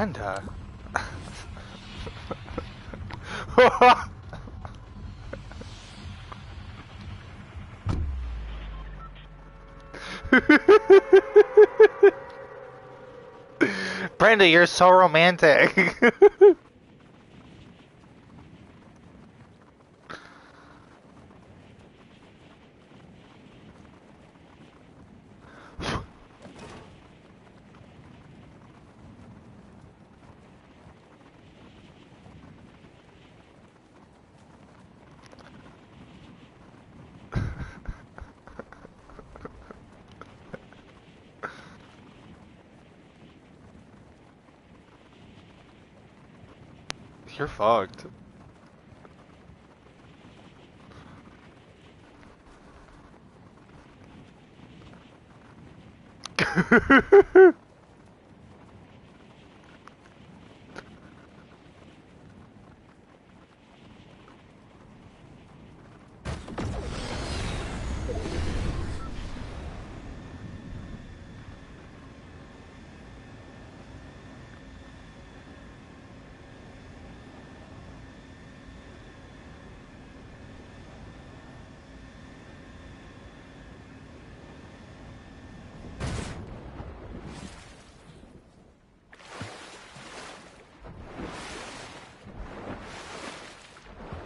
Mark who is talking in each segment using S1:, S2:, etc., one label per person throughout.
S1: Brenda. Brenda, you're so romantic. You're fucked.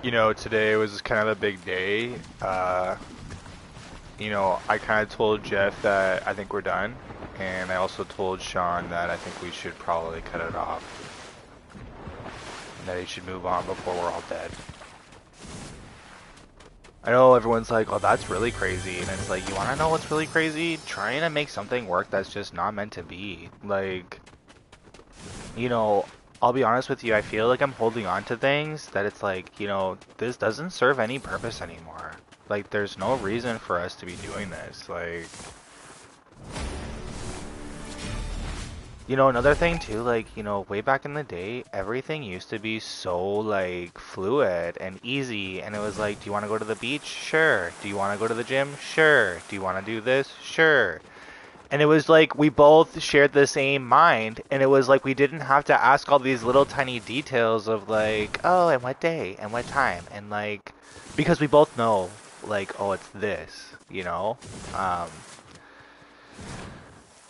S1: You know, today was kind of a big day. You know, I kind of told Jeff that I think we're done, and I also told Sean that I think we should probably cut it off, and that he should move on before we're all dead. I know everyone's like, oh, that's really crazy, and it's like, you want to know what's really crazy? Trying to make something work that's just not meant to be. Like, you know, I'll be honest with you, I feel like I'm holding on to things that it's like, you know, this doesn't serve any purpose anymore. Like, there's no reason for us to be doing this. Like, you know, another thing too, like, you know, way back in the day, everything used to be so, like, fluid and easy, and it was like, do you want to go to the beach? Sure. Do you want to go to the gym? Sure. Do you want to do this? Sure. And it was like we both shared the same mind, and it was like we didn't have to ask all these little tiny details of like, oh, and what day, and what time, and like, because we both know, like, oh, it's this, you know? Um,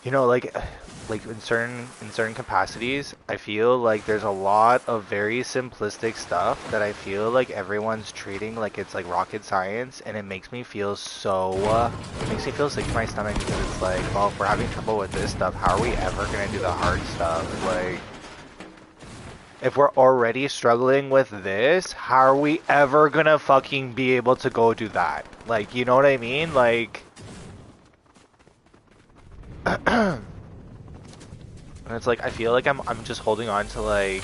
S1: you know, like in certain capacities, I feel like there's a lot of very simplistic stuff that I feel like everyone's treating like it's like rocket science, and it makes me feel so it makes me feel sick to my stomach because it's like, well, if we're having trouble with this stuff, how are we ever gonna do the hard stuff? Like, if we're already struggling with this, how are we ever gonna fucking be able to go do that? Like, you know what I mean? Like, and it's like I feel like I'm just holding on to like,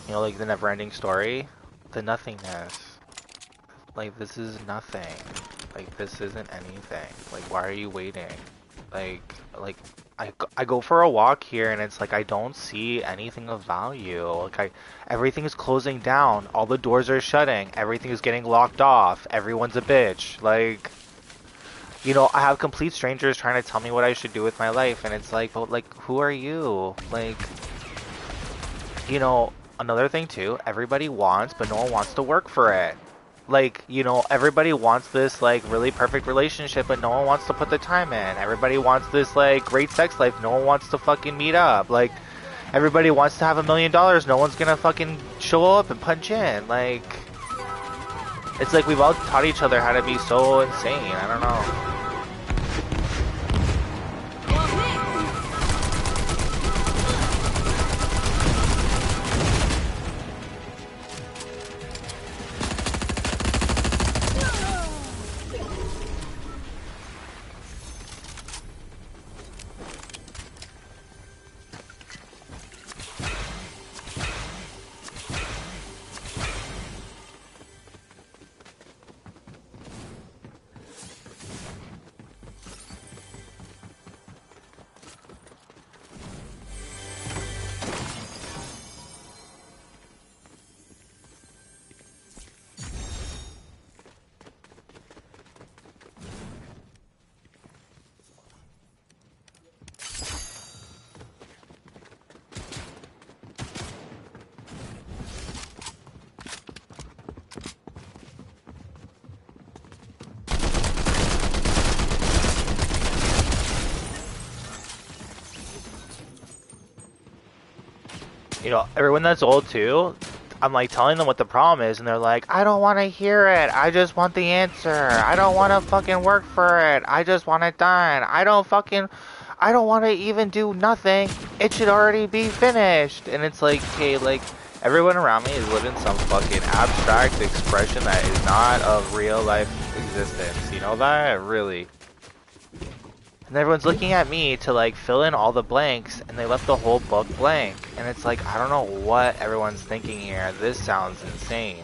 S1: you know, like the never-ending story, the nothingness. Like, this is nothing. Like, this isn't anything. Like, why are you waiting? Like I go for a walk here and it's like I don't see anything of value. Like, everything is closing down. All the doors are shutting. Everything is getting locked off. Everyone's a bitch. Like, you know, I have complete strangers trying to tell me what I should do with my life, and it's like, but like, who are you? Like, you know, another thing too, everybody wants, but no one wants to work for it. Like, you know, everybody wants this, like, really perfect relationship, but no one wants to put the time in. Everybody wants this, like, great sex life, no one wants to fucking meet up. Like, everybody wants to have $1 million, no one's gonna fucking show up and punch in. Like, it's like we've all taught each other how to be so insane. I don't know. You know, everyone that's old too, I'm like telling them what the problem is, and they're like, I don't want to hear it. I just want the answer. I don't want to fucking work for it. I just want it done. I don't want to even do nothing. It should already be finished. And it's like, okay, like, everyone around me is living some fucking abstract expression that is not of real life existence. You know that? Really. And everyone's looking at me to like fill in all the blanks, and they left the whole book blank. And it's like, I don't know what everyone's thinking here. This sounds insane.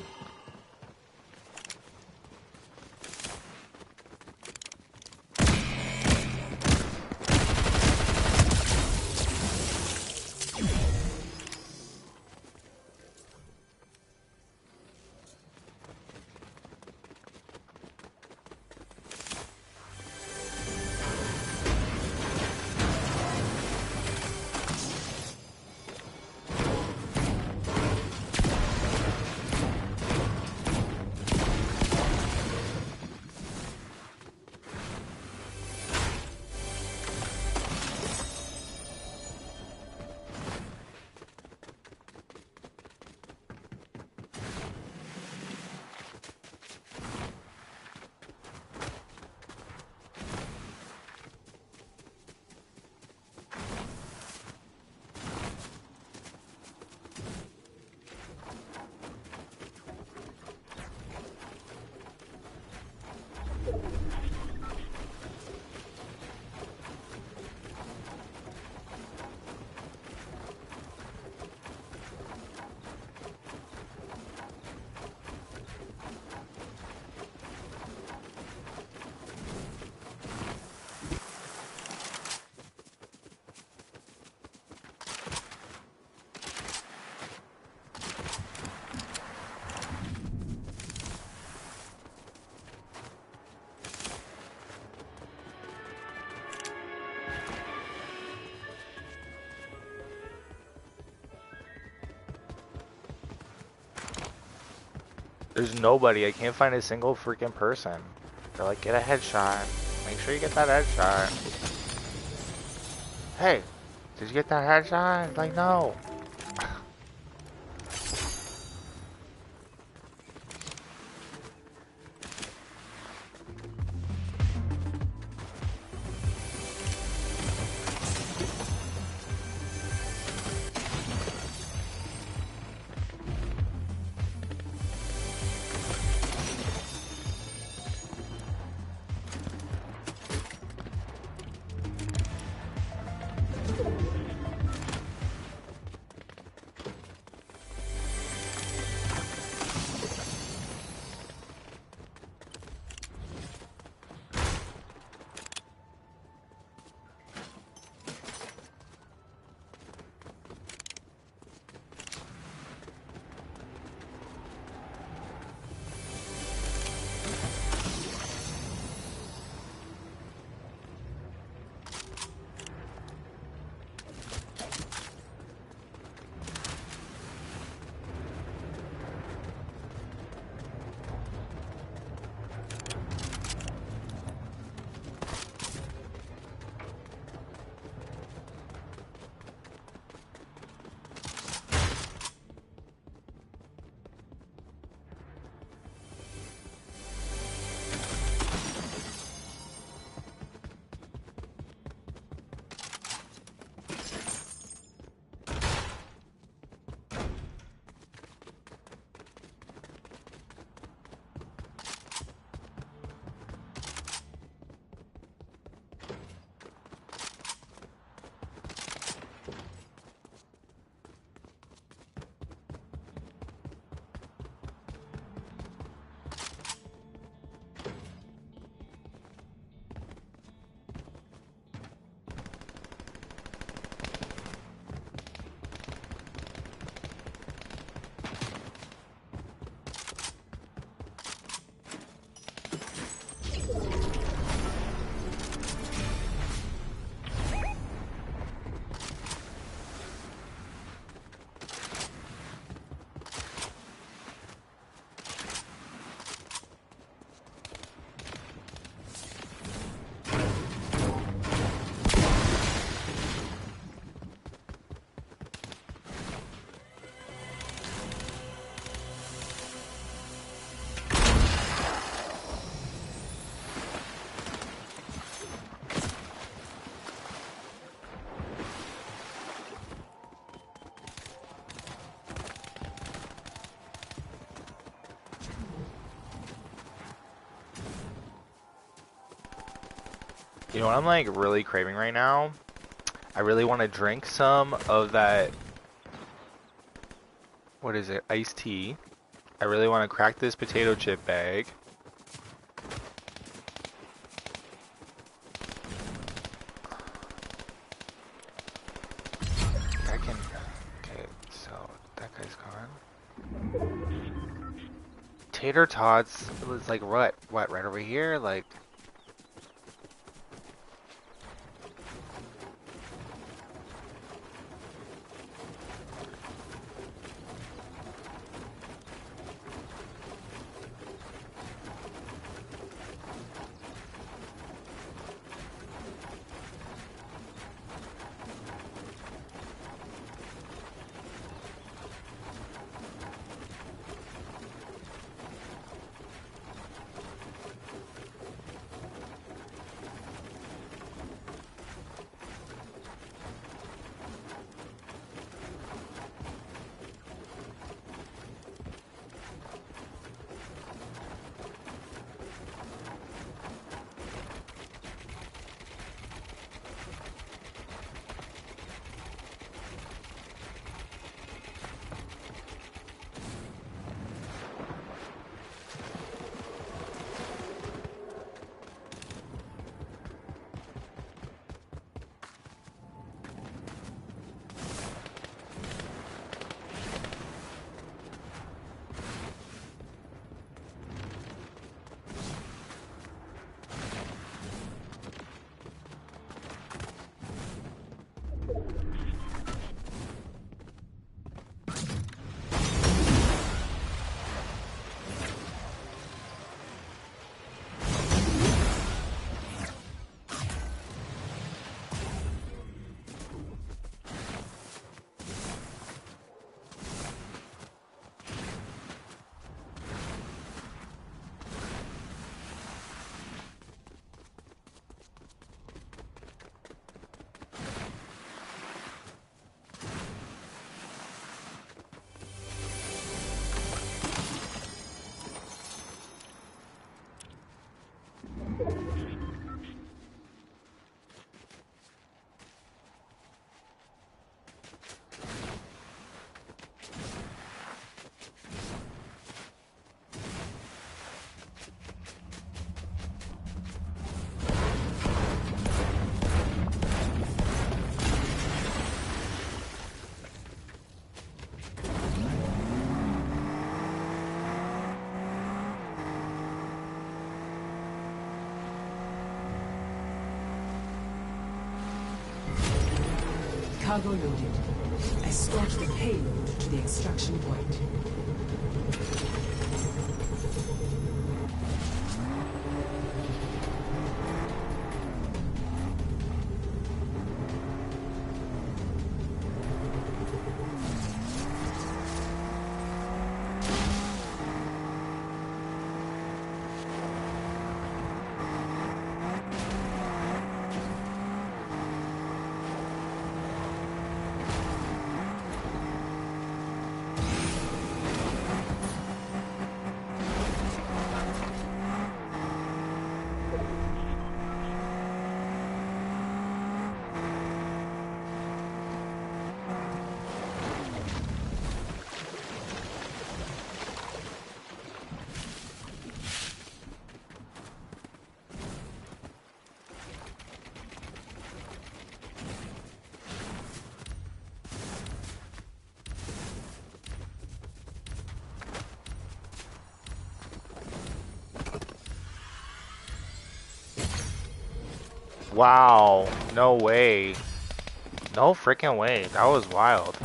S1: There's nobody. I can't find a single freaking person. They're like, get a headshot. Make sure you get that headshot. Hey, did you get that headshot? Like, no. You know what I'm like really craving right now? I really want to drink some of that, what is it, iced tea. I really want to crack this potato chip bag. I can, okay, so that guy's gone. Tater tots, it was like what, right over here? Like,
S2: Cargo loaded. Escort the payload to the extraction point.
S1: wow, no way. No freaking way. That was wild.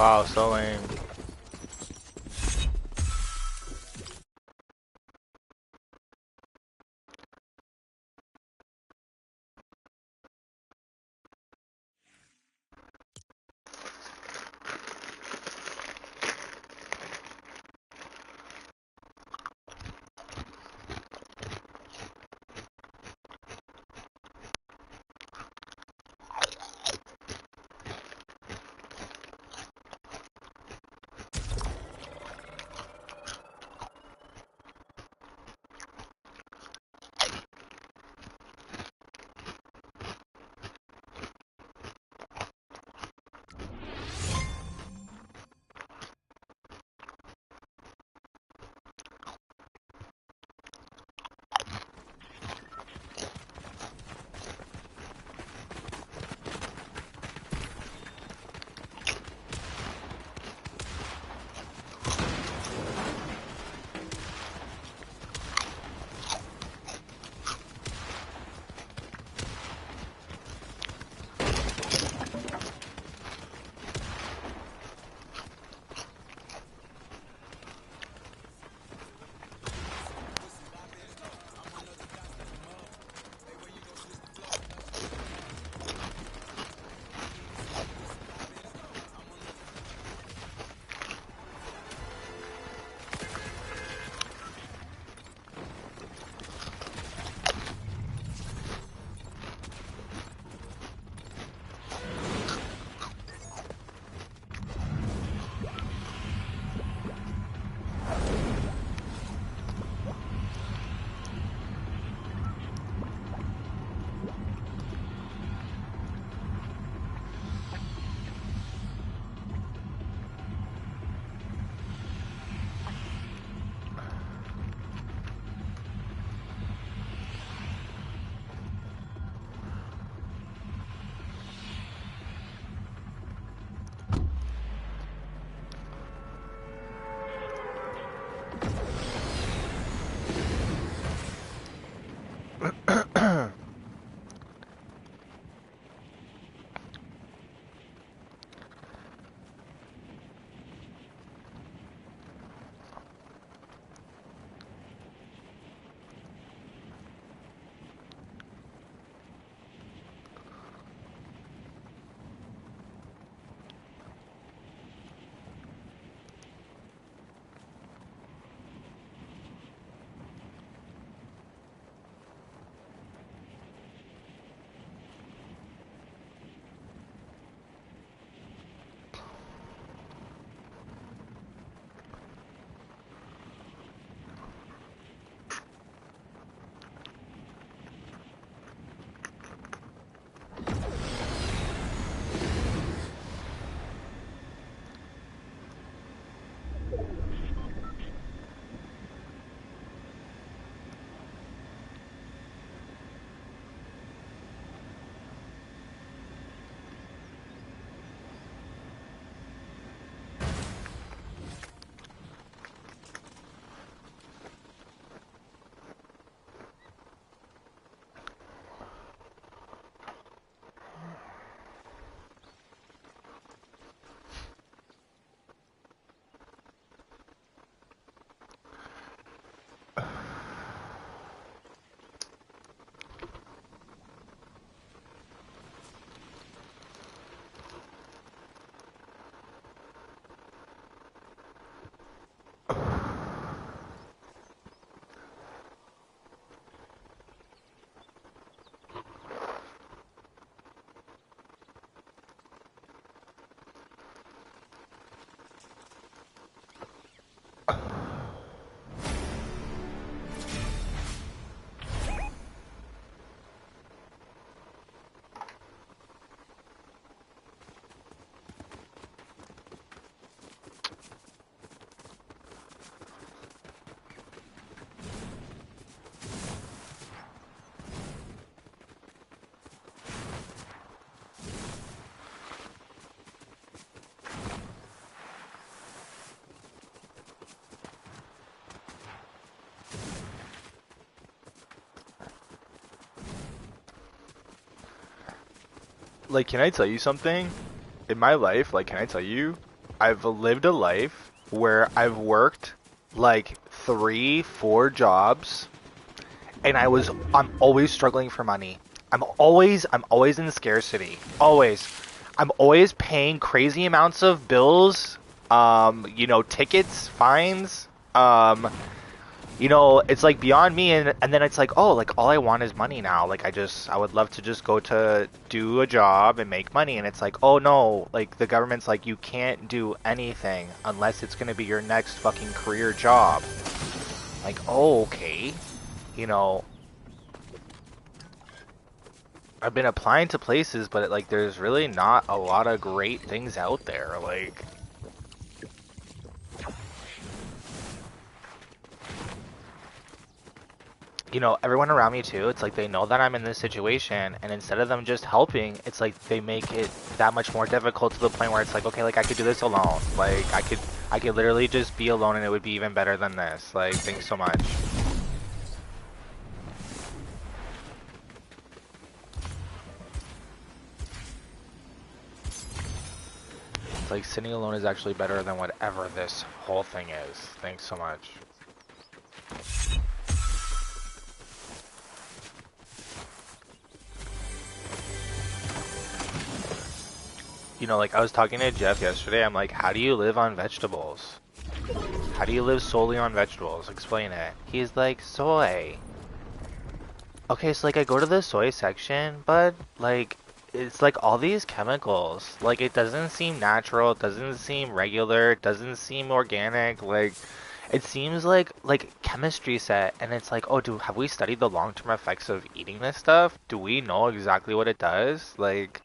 S1: Wow, so lame. Like, can I tell you something? In my life, like, can I tell you? I've lived a life where I've worked like 3, 4 jobs, and I'm always struggling for money. I'm always in scarcity. Always. I'm always paying crazy amounts of bills, tickets, fines. It's like beyond me, and then it's like, oh, like all I want is money now. Like I would love to just go to do a job and make money, and it's like, oh no, like the government's like, you can't do anything unless it's gonna be your next fucking career job. Like, oh, okay. You know, I've been applying to places, but like there's really not a lot of great things out there. Like, everyone around me too, it's like they know that I'm in this situation, and instead of them just helping, it's like they make it that much more difficult to the point where it's like, okay, like I could do this alone. Like I could literally just be alone and it would be even better than this. Like, thanks so much. It's like sitting alone is actually better than whatever this whole thing is. Thanks so much. Like I was talking to Jeff yesterday, I'm like, how do you live on vegetables? How do you live solely on vegetables? Explain it. He's like, soy. Okay, so like I go to the soy section, but like it's like all these chemicals. Like it doesn't seem natural, it doesn't seem regular, it doesn't seem organic. Like it seems like chemistry set, and it's like, oh, have we studied the long-term effects of eating this stuff? Do we know exactly what it does? Like,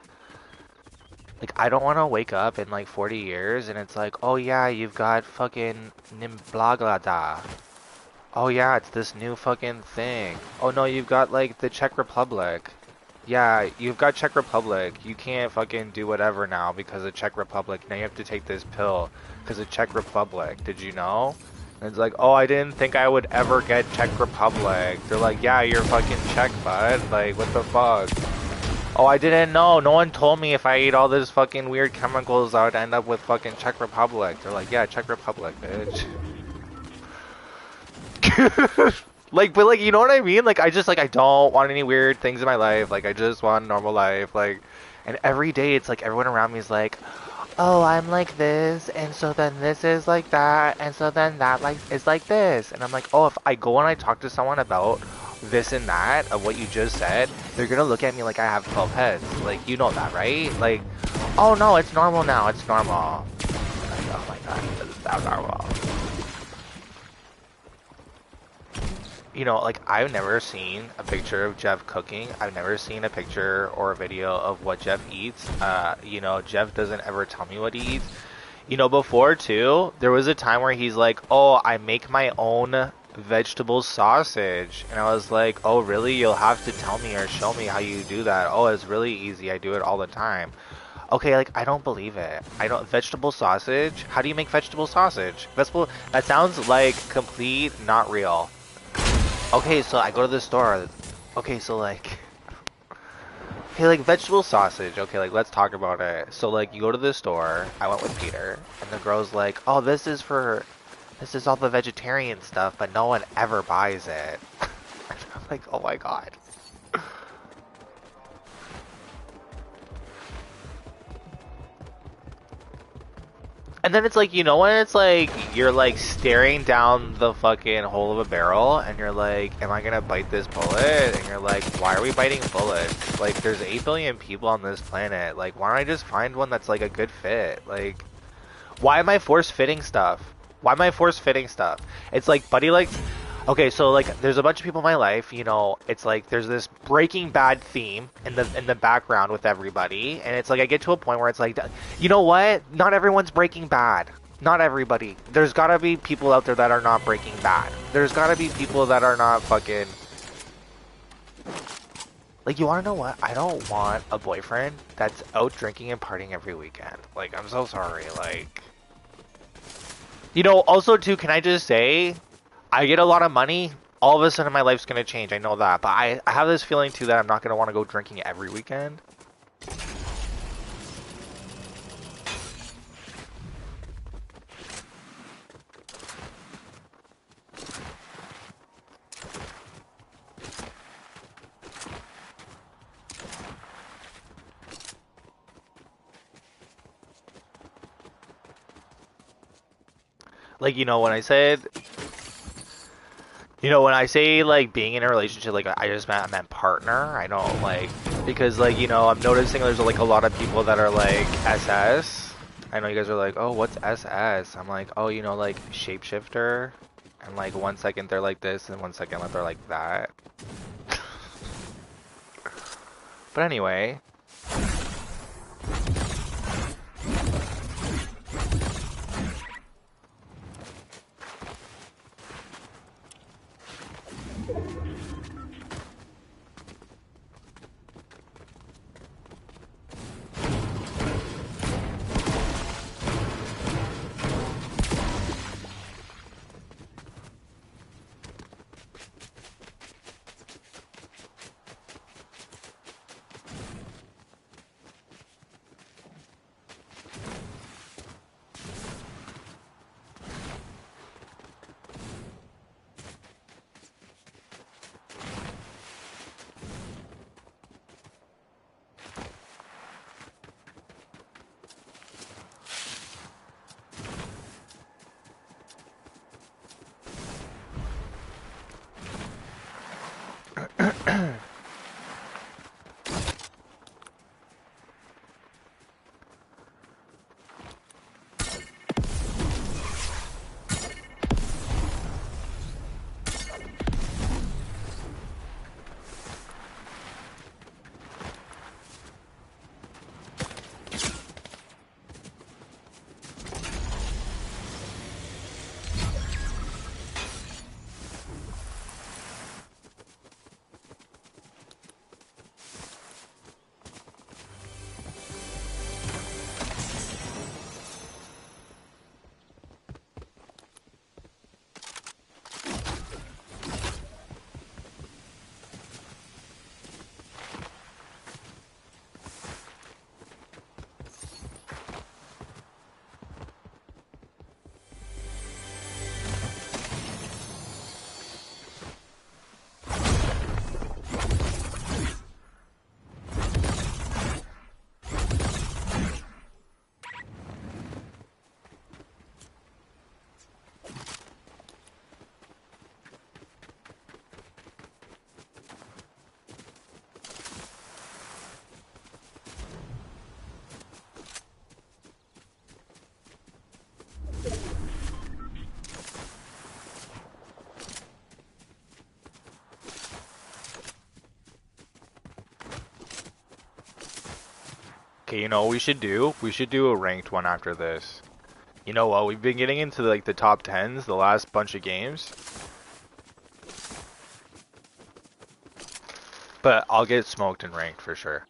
S1: I don't want to wake up in like 40 years and it's like, oh yeah, you've got fucking Nimblaglada. Oh yeah, it's this new fucking thing. Oh no, you've got like the Czech Republic. Yeah, you've got Czech Republic. You can't fucking do whatever now because of Czech Republic. Now you have to take this pill because of Czech Republic. Did you know? And it's like, oh, I didn't think I would ever get Czech Republic. They're like, yeah, you're fucking Czech, bud. Like, what the fuck? Oh, I didn't know. No one told me if I ate all this fucking weird chemicals, I would end up with fucking Czech Republic. They're like, yeah, Czech Republic, bitch. But you know what I mean? Like, I don't want any weird things in my life. Like, I just want a normal life. Like, and every day it's like everyone around me is like, oh, I'm like this, and so then this is like that, and so then that is like this. And I'm like, oh, if I go and I talk to someone about this and that of what you just said, they're gonna look at me like I have 12 heads. Like, you know that, right? Like, oh no, it's normal now, it's normal. Like, oh my god, this is not normal. Like, I've never seen a picture of Jeff cooking. I've never seen a picture or a video of what Jeff eats. Jeff doesn't ever tell me what he eats. Before too, there was a time where he's like, oh, I make my own vegetable sausage. And I was like, oh really? You'll have to tell me or show me how you do that. Oh, it's really easy. I do it all the time. Okay, like, I don't believe it. Vegetable sausage? How do you make vegetable sausage? That sounds like complete not real. Okay, so I go to the store. Okay, so like vegetable sausage. Okay, like let's talk about it. So like you go to the store. I went with Peter, and the girl's like, "Oh, this is all the vegetarian stuff, but no one ever buys it." And I'm like, "Oh my god." And then it's like, when it's like, you're like staring down the fucking hole of a barrel and you're like, am I gonna bite this bullet? And you're like, why are we biting bullets? Like, there's 8 billion people on this planet. Like, why don't I just find one that's like a good fit? Like, why am I force fitting stuff? Why am I force fitting stuff? It's like, Buddy likes... Okay, so like, there's a bunch of people in my life, it's like, there's this Breaking Bad theme in the background with everybody, and it's like, I get to a point where it's like, you know what? Not everyone's Breaking Bad. Not everybody. There's gotta be people out there that are not Breaking Bad. There's gotta be people that are not fucking... Like, you wanna know what? I don't want a boyfriend that's out drinking and partying every weekend. Like, I'm so sorry, like... Also too, can I just say... I get a lot of money, all of a sudden my life's going to change. I know that. But I have this feeling, too, that I'm not going to want to go drinking every weekend. Like, when I said, when I say like being in a relationship, like I meant partner. I don't like because like I'm noticing there's like a lot of people that are like SS. I know you guys are like, oh, what's SS? I'm like, oh, like shapeshifter, and like 1 second they're like this, and 1 second they're like that. But anyway. Okay, you know what we should do? We should do a ranked one after this. You know what? We've been getting into like the top 10s the last bunch of games. But I'll get smoked and ranked for sure.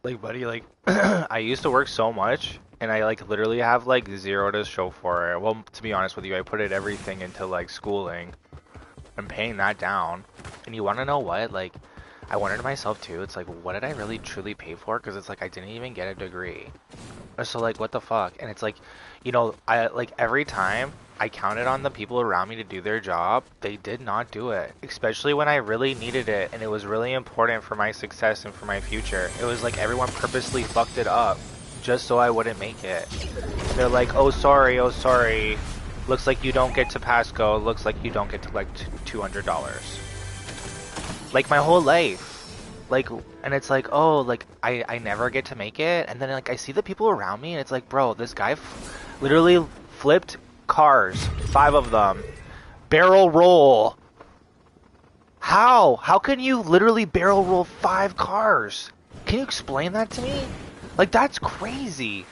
S1: Like, buddy, like, I used to work so much, and I, like, literally have, like, zero to show for it. Well, to be honest with you, I put everything into, like, schooling. I'm paying that down. And you want to know what? Like, I wonder to myself too, it's like, what did I really truly pay for? Because it's like, I didn't even get a degree. So like, what the fuck? And it's like, you know, I like every time I counted on the people around me to do their job, they did not do it. Especially when I really needed it and it was really important for my success and for my future. It was like everyone purposely fucked it up just so I wouldn't make it. They're like, oh sorry, oh sorry. Looks like you don't get to pass go. Looks like you don't get to like $200. Like my whole life. Like, and it's like, oh, like I never get to make it. And then like I see the people around me and it's like, bro, this guy literally flipped cars, 5 of them, barrel roll. How can you literally barrel roll 5 cars? Can you explain that to me? Like, that's crazy.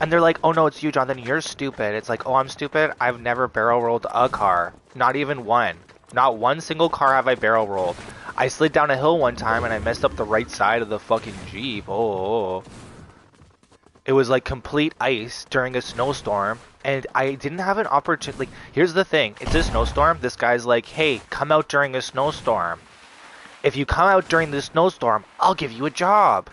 S1: And they're like, oh no, it's you, John, then you're stupid. It's like, oh, I'm stupid? I've never barrel rolled a car. Not even one. Not one single car have I barrel rolled. I slid down a hill one time and I messed up the right side of the fucking Jeep. Oh. It was like complete ice during a snowstorm. And I didn't have an opportunity. Like, here's the thing. It's a snowstorm. This guy's like, hey, come out during a snowstorm. If you come out during the snowstorm, I'll give you a job.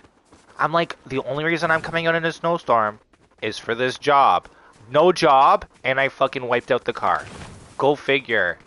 S1: I'm like, the only reason I'm coming out in a snowstorm is for this job. No job, and I fucking wiped out the car. Go figure.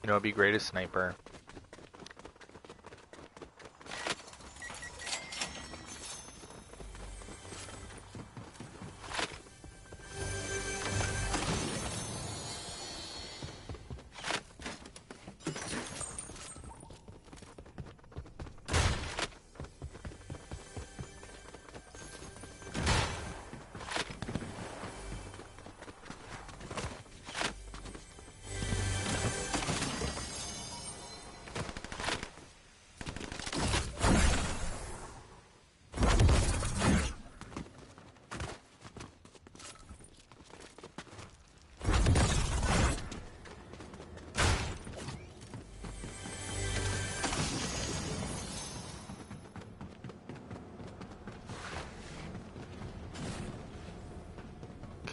S1: You know, it'd be great as sniper.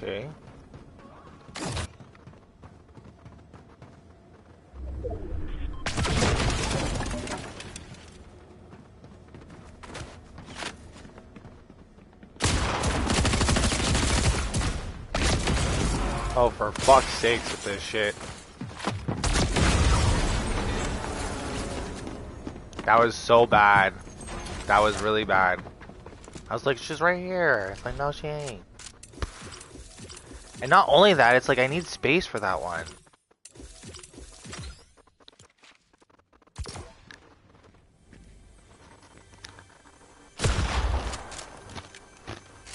S1: Okay. Oh, for fuck's sakes with this shit. That was so bad. That was really bad. I was like, she's right here. It's like, no, she ain't. And not only that, it's like, I need space for that one.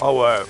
S1: Oh, what?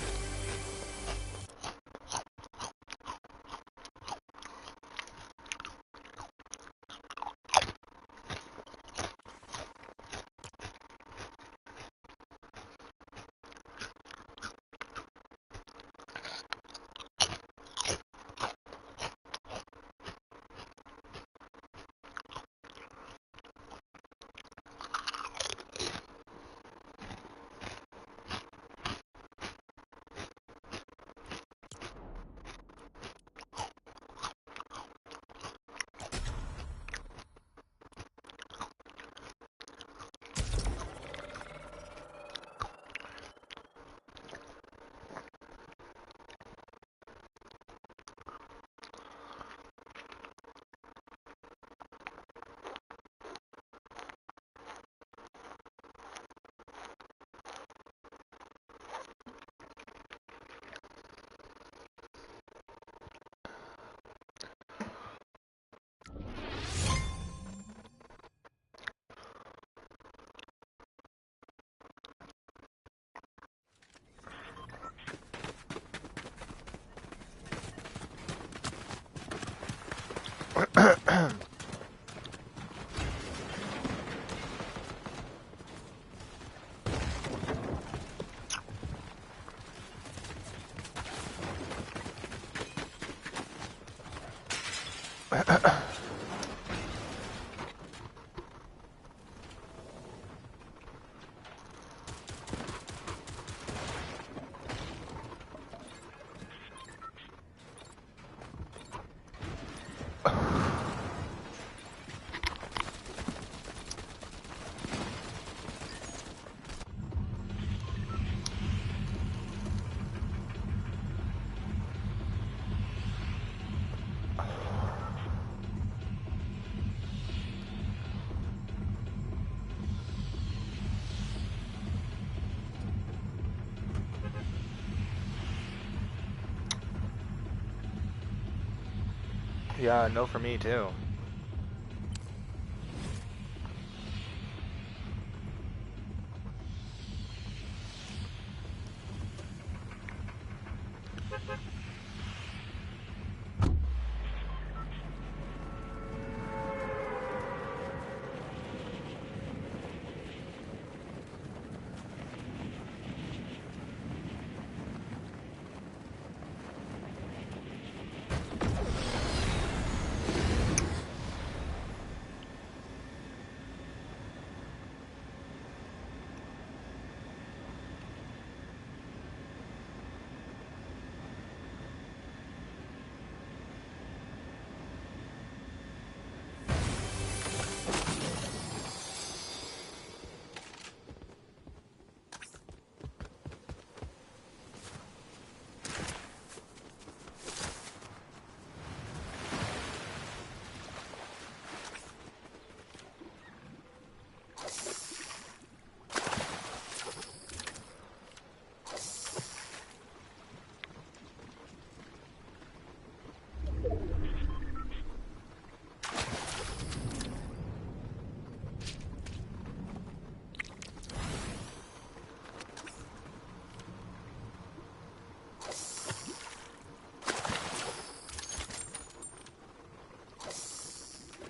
S1: Yeah, no for me too.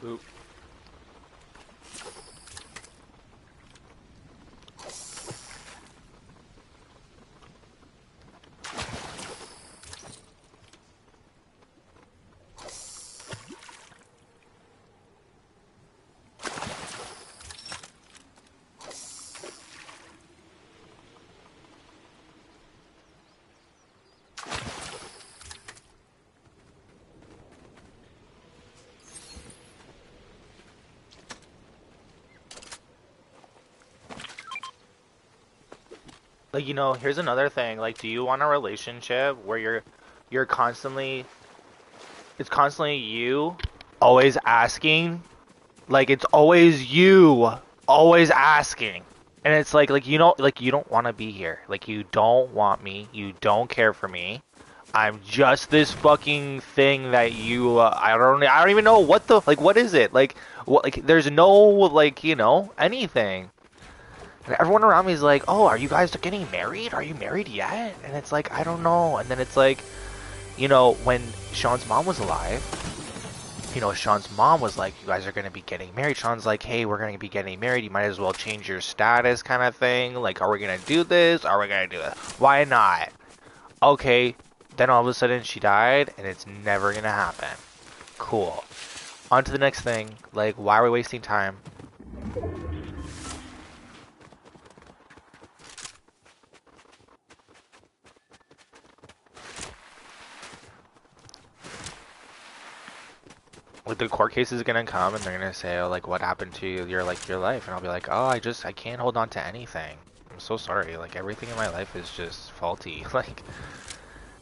S1: Oop. Like, here's another thing. Like, do you want a relationship where you're constantly it's constantly you always asking? Like it's always you always asking. And it's like you don't want to be here. Like you don't want me. You don't care for me. I'm just this fucking thing that you I don't even know what is it? Like what like there's no anything. And everyone around me is like, "Oh, are you guys getting married? Are you married yet?" And it's like, "I don't know." And then it's like, when Sean's mom was alive, Sean's mom was like, "You guys are going to be getting married." Sean's like, "Hey, we're going to be getting married. You might as well change your status," kind of thing. Like, are we going to do this? Are we going to do it? Why not? Okay. Then all of a sudden she died, and it's never going to happen. Cool. On to the next thing. Like, why are we wasting time? Like the court case is gonna come and they're gonna say, oh, like, what happened to your life? And I'll be like, oh, I can't hold on to anything. I'm so sorry. Like everything in my life is just faulty. Like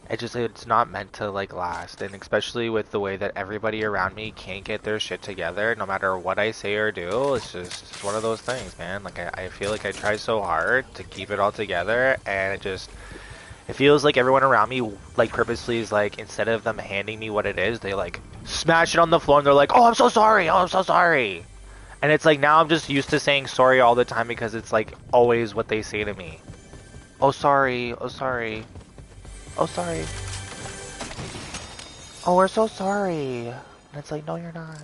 S1: it's not meant to like last. And especially with the way that everybody around me can't get their shit together, no matter what I say or do, it's one of those things, man. Like I feel like I try so hard to keep it all together, and it feels like everyone around me, like, purposely is like, instead of them handing me what it is, they like smash it on the floor and they're like, "Oh, I'm so sorry. Oh, I'm so sorry." And it's like now I'm just used to saying sorry all the time because it's like always what they say to me. "Oh, sorry. Oh, sorry. Oh, sorry. Oh, we're so sorry." And it's like, "No, you're not."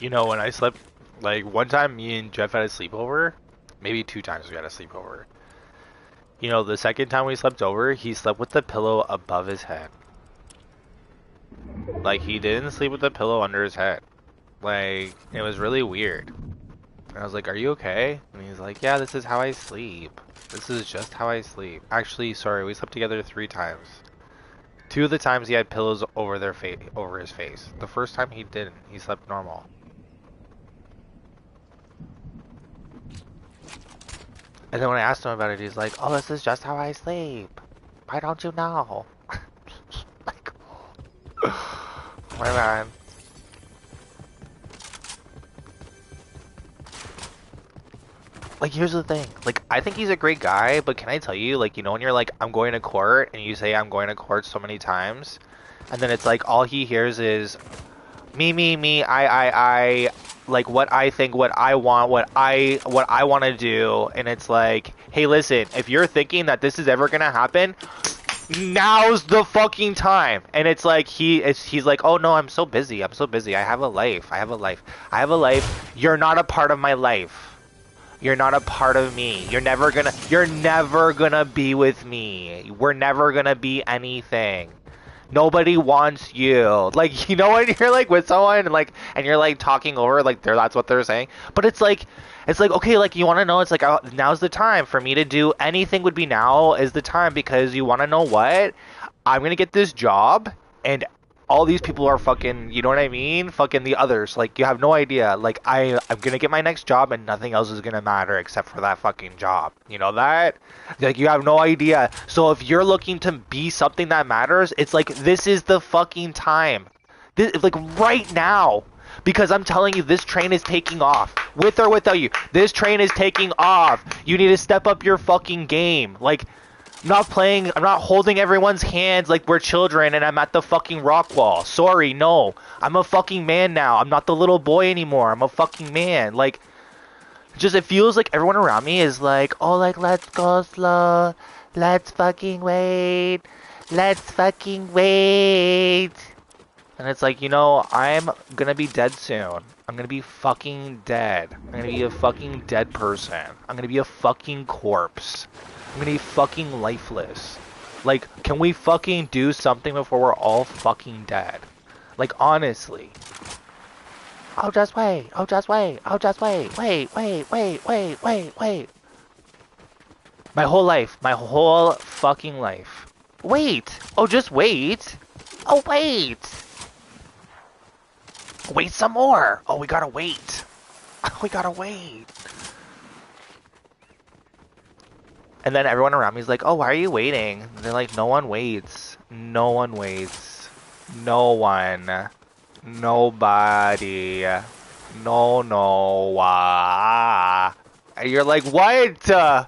S1: You know, when I slept, like one time me and Jeff had a sleepover, maybe 2 times we had a sleepover. You know, the second time we slept over, he slept with the pillow above his head. Like, he didn't sleep with the pillow under his head. Like, it was really weird. And I was like, are you okay? And he's like, yeah, this is how I sleep. This is just how I sleep. Actually, sorry, we slept together 3 times. 2 of the times he had pillows over their face, over his face. The first time he didn't. He slept normal. And then when I asked him about it, he's like, oh, this is just how I sleep. Why don't you know? Like, my man. Like, here's the thing. Like, I think he's a great guy, but can I tell you, like, you know, when you're like, I'm going to court, and you say I'm going to court so many times, and then it's like, all he hears is, me, I, like, what I think, what I want, what I want to do, and it's like, hey, listen, if you're thinking that this is ever gonna happen, now's the fucking time. And it's like, he's like, oh no, I'm so busy, I have a life, you're not a part of my life. You're not a part of me. You're never gonna be with me. We're never gonna be anything. Nobody wants you. Like, you know when you're like with someone and like and you're like talking over like that's what they're saying. But it's like okay, like you want to know, it's like now's the time for me to do anything would be now is the time because you want to know what? I'm going to get this job and all these people are fucking, you know what I mean? Fucking the others. Like, you have no idea. Like, I'm gonna get my next job and nothing else is gonna matter except for that fucking job. You know that? Like, you have no idea. So if you're looking to be something that matters, it's like, this is the fucking time. This, like, right now. Because I'm telling you, this train is taking off. With or without you. This train is taking off. You need to step up your fucking game. Like, I'm not holding everyone's hands like we're children and I'm at the fucking rock wall. Sorry, no. I'm a fucking man now. I'm not the little boy anymore. I'm a fucking man. Like, just it feels like everyone around me is like, oh, like, let's go slow. Let's fucking wait. Let's fucking wait. And it's like, you know, I'm gonna be dead soon. I'm gonna be fucking dead. I'm gonna be a fucking dead person. I'm gonna be a fucking corpse. I'm gonna be fucking lifeless. Like, can we fucking do something before we're all fucking dead? Like, honestly. Oh, just wait. Oh, just wait. Oh, just wait. Wait. My whole life. My whole fucking life. Wait. Oh, just wait. Oh, wait. Wait some more. Oh, we gotta wait. We gotta wait. And then everyone around me is like, oh, why are you waiting? And they're like, no one waits. No one waits. No one. Nobody. No. And you're like, what? They're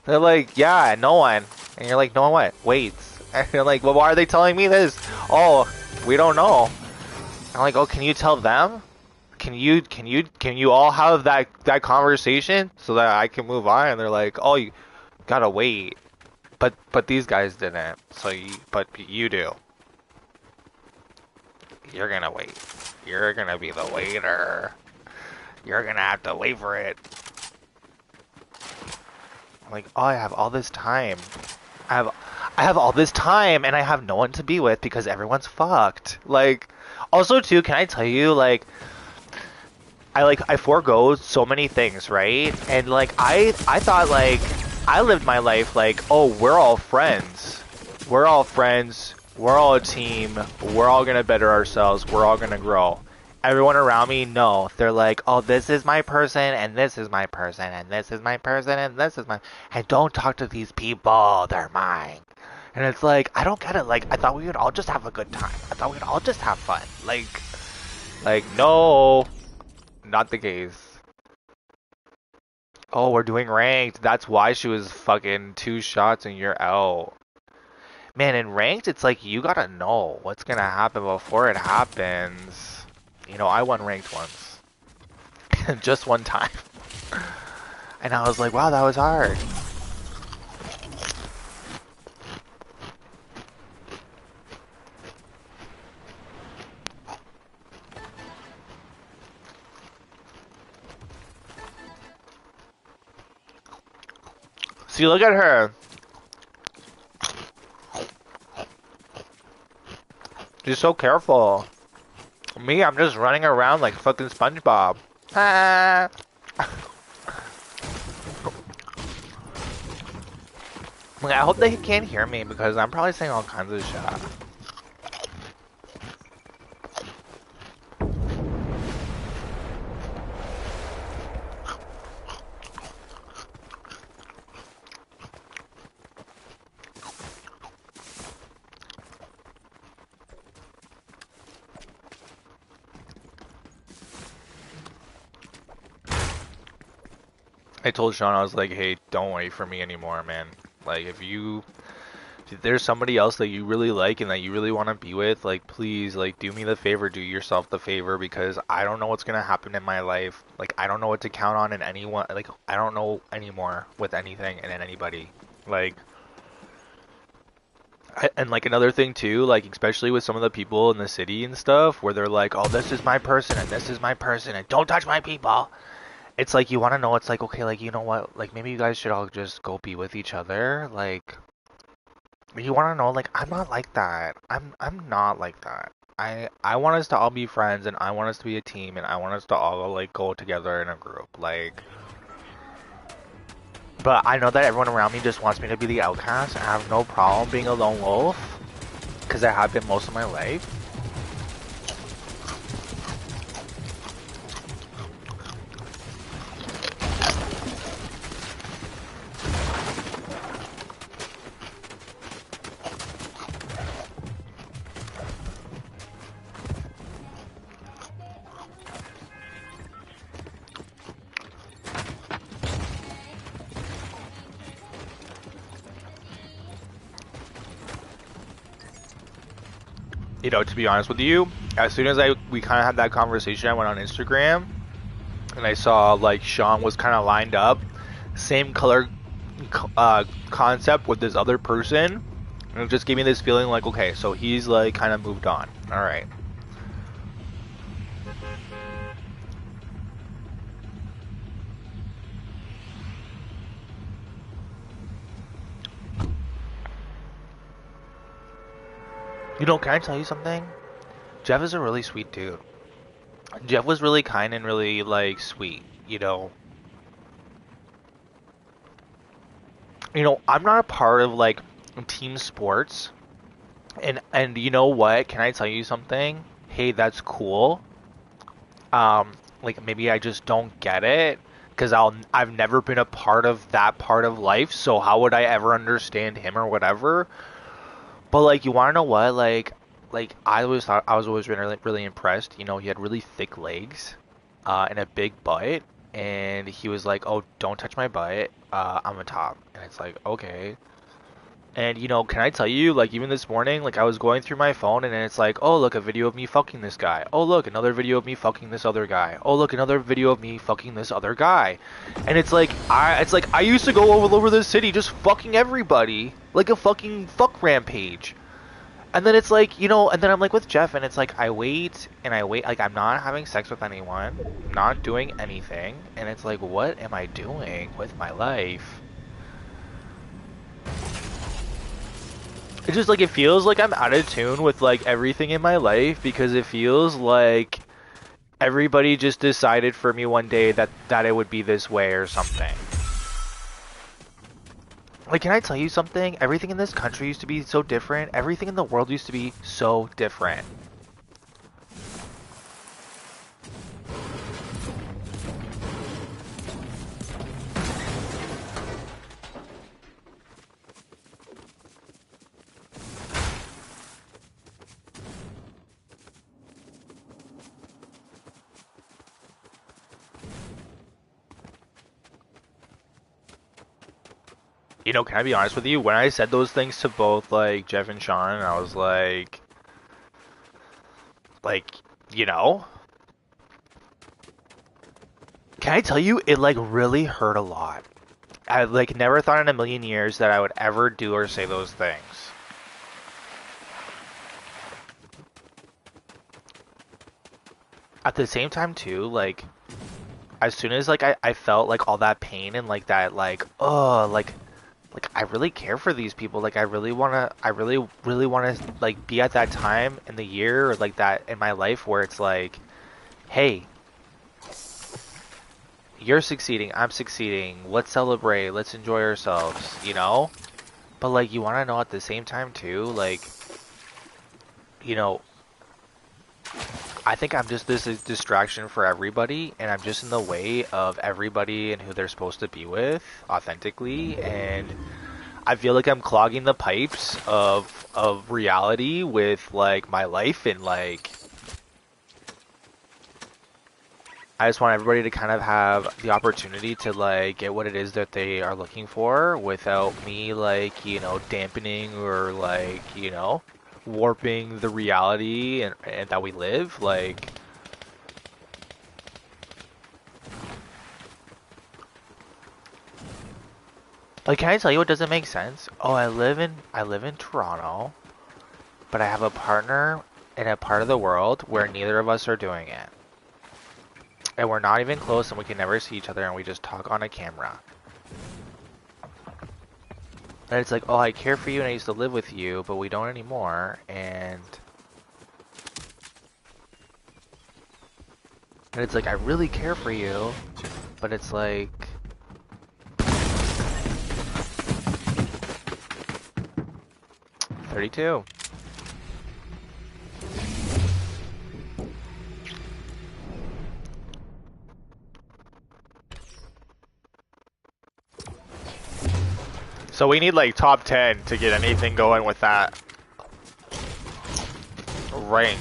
S1: like, yeah, no one. And you're like, no one what? Waits. And you're like, well, why are they telling me this? Oh, we don't know. I'm like, oh, can you tell them? Can you all have that conversation so that I can move on? And they're like, oh, you gotta wait. But these guys didn't. But you do. You're gonna wait. You're gonna be the waiter. You're gonna have to wait for it. I'm like, oh, I have all this time. I have all this time and I have no one to be with because everyone's fucked. Like, also too, can I tell you, like, I forego so many things, right? And like I thought like I lived my life like, oh, we're all friends. We're all friends. We're all a team. We're all gonna better ourselves. We're all gonna grow. Everyone around me, no. They're like, oh, this is my person, and this is my person, and this is my person, and this is my... And don't talk to these people. They're mine. And it's like, I don't get it. Like, I thought we would all just have a good time. I thought we'd all just have fun. Like, no. Not the case. Oh, we're doing ranked. That's why she was fucking 2 shots and you're out. Man, in ranked, it's like you gotta know what's gonna happen before it happens. You know, I won ranked once. Just one time. And I was like, wow, that was hard. See, look at her. She's so careful. Me, I'm just running around like fucking SpongeBob. Ah. I hope they can't hear me because I'm probably saying all kinds of shit. I told Sean, I was like, hey, don't wait for me anymore, man. Like, if there's somebody else that you really like and that you really want to be with, like, please, like, do me the favor, do yourself the favor, because I don't know what's going to happen in my life. Like, I don't know what to count on in anyone. Like, I don't know anymore with anything and in anybody. Like, and, like, another thing, too, like, especially with some of the people in the city and stuff, where they're like, oh, this is my person, and this is my person, and don't touch my people. It's like, you want to know, it's like, okay, like, you know what? Like, maybe you guys should all just go be with each other. Like, you want to know, like, I'm not like that. I'm not like that. I want us to all be friends, and I want us to be a team, and I want us to all, like, go together in a group. Like, but I know that everyone around me just wants me to be the outcast. I have no problem being a lone wolf, because I have been most of my life. You know, to be honest with you, as soon as we kind of had that conversation, I went on Instagram and I saw like Sean was kind of lined up, same color concept with this other person, and it just gave me this feeling like, okay, so he's like kind of moved on. All right. You know, can I tell you something? Jeff is a really sweet dude. Jeff was really kind and really like sweet, you know. You know, I'm not a part of like team sports. And you know what? Can I tell you something? Hey, that's cool. Like maybe I just don't get it because I've never been a part of that part of life, so how would I ever understand him or whatever? But like, you want to know what? Like I always thought I was always really, really impressed. You know, he had really thick legs, and a big butt, and he was like, "Oh, don't touch my butt. I'm a top." And it's like, okay. And you know, can I tell you, like even this morning, like I was going through my phone and it's like, oh look, a video of me fucking this guy. Oh look, another video of me fucking this other guy. Oh look, another video of me fucking this other guy. And it's like I used to go all over the city just fucking everybody like a fucking fuck rampage. And then it's like, you know, and then I'm like with Jeff and it's like I wait and I wait, like I'm not having sex with anyone, not doing anything, and it's like what am I doing with my life? It's just like it feels like I'm out of tune with like everything in my life because it feels like everybody just decided for me one day that it would be this way or something. Like, can I tell you something? Everything in this country used to be so different. Everything in the world used to be so different. You know, can I be honest with you? When I said those things to both, like, Jeff and Sean, I was like, you know? Can I tell you, it, like, really hurt a lot. I, like, never thought in a million years that I would ever do or say those things. At the same time, too, like, as soon as, like, I felt, like, all that pain and, like, that, like, oh, like, I really care for these people. Like I really wanna like be at that time in the year or like that in my life where it's like, hey, you're succeeding, I'm succeeding, let's celebrate, let's enjoy ourselves, you know? But like you wanna know at the same time too, like, you know, I think I'm just this distraction for everybody, and I'm just in the way of everybody and who they're supposed to be with authentically, and I feel like I'm clogging the pipes of reality with like my life and like I just want everybody to kind of have the opportunity to like get what it is that they are looking for without me like, you know, dampening or like, you know, warping the reality and that we live. Like can I tell you what doesn't make sense? Oh, I live in Toronto, but I have a partner in a part of the world where neither of us are doing it. And we're not even close and we can never see each other and we just talk on a camera. And it's like, oh, I care for you and I used to live with you, but we don't anymore. And it's like, I really care for you, but it's like... 32. So we need like top 10 to get anything going with that rank.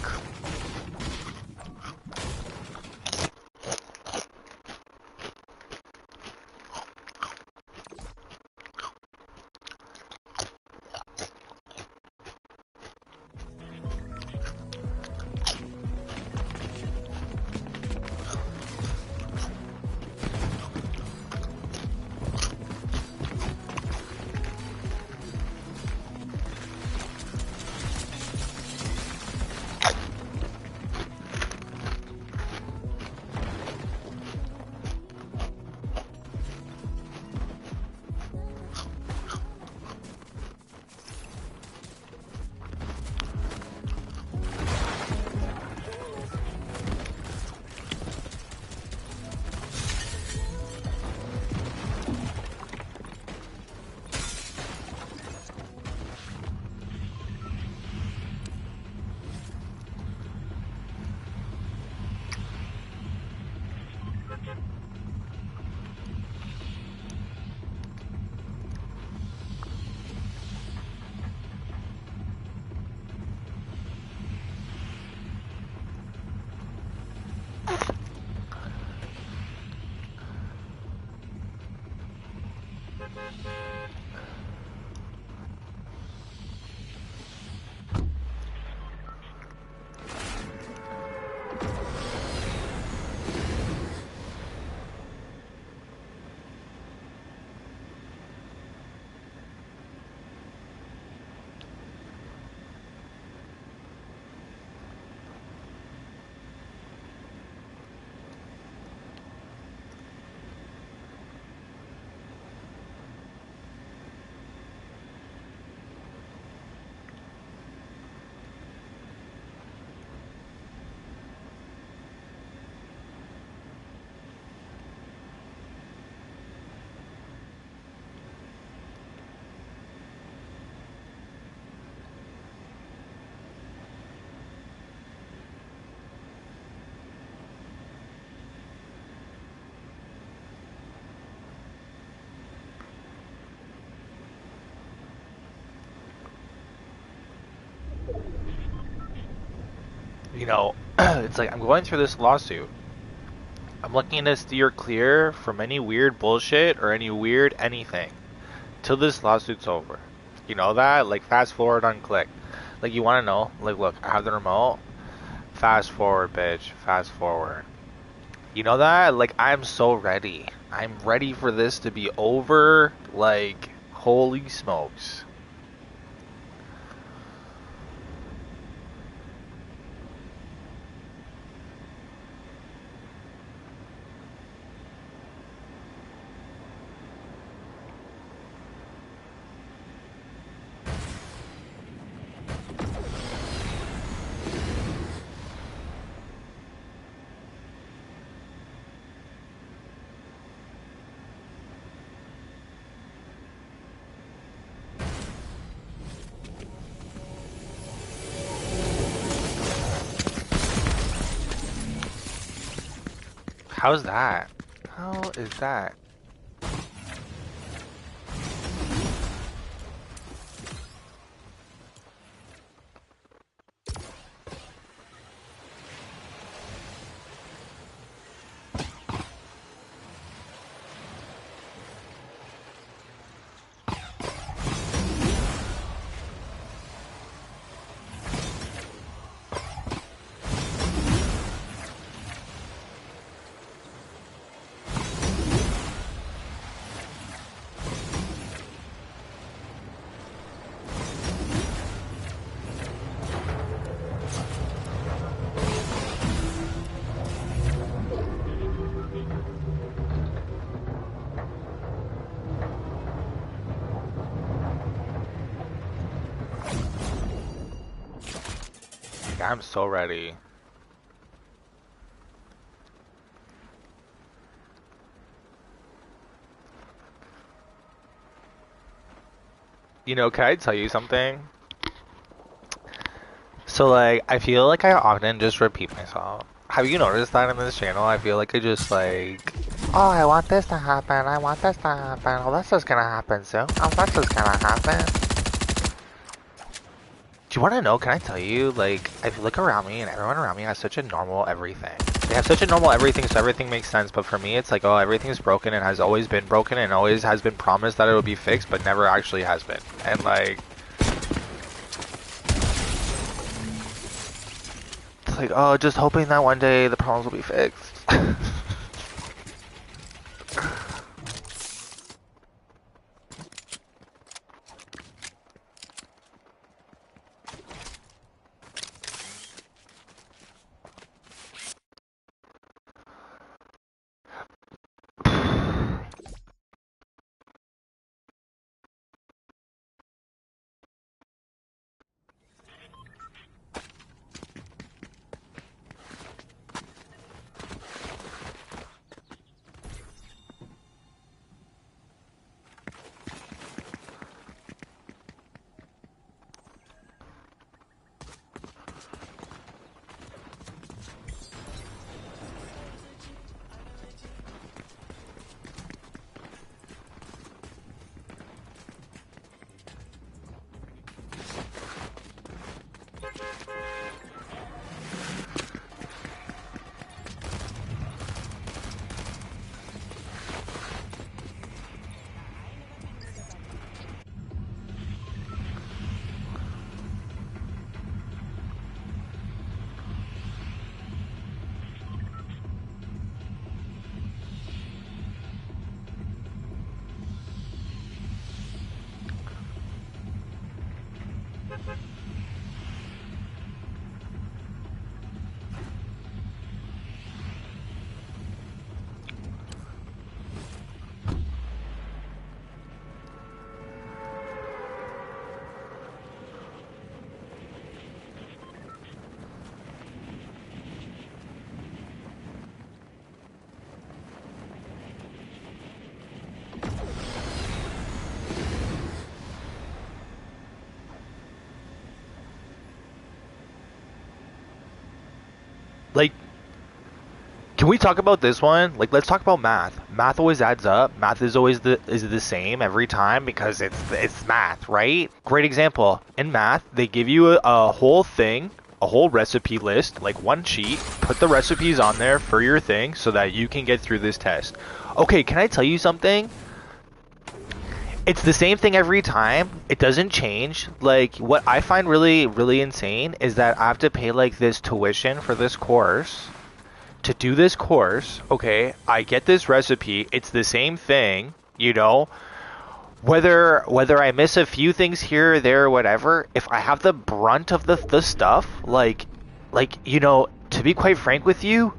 S1: You know, it's like I'm going through this lawsuit. I'm looking to steer clear from any weird bullshit or any weird anything till this lawsuit's over. You know that? Like fast forward on click. Like you want to know? Like look, I have the remote. Fast forward, bitch. Fast forward. You know that? Like I'm so ready. I'm ready for this to be over. Like holy smokes. How's that? How is that? I'm so ready. You know, can I tell you something? So, like, I feel like I often just repeat myself. Have you noticed that in this channel? I feel like I just, like, oh, I want this to happen. I want this to happen. Oh, that's just gonna happen soon. Oh, that's just gonna happen. Do you want to know? Can I tell you? Like, I look around me and everyone around me has such a normal everything. They have such a normal everything, so everything makes sense. But for me, it's like, oh, everything's broken and has always been broken and always has been promised that it will be fixed, but never actually has been. And, like, it's like, oh, just hoping that one day the problems will be fixed. Like, can we talk about this one? Like, let's talk about math. Math always adds up. Math is always the same every time because it's math, right? Great example. In math, they give you a whole thing, a whole recipe list, like one sheet. Put the recipes on there for your thing so that you can get through this test. Okay, can I tell you something? It's the same thing every time. It doesn't change. Like, what I find really, really insane is that I have to pay, like, this tuition for this course. To do this course, okay, I get this recipe. It's the same thing, you know? Whether I miss a few things here or there or whatever, if I have the brunt of the stuff, like, you know, to be quite frank with you,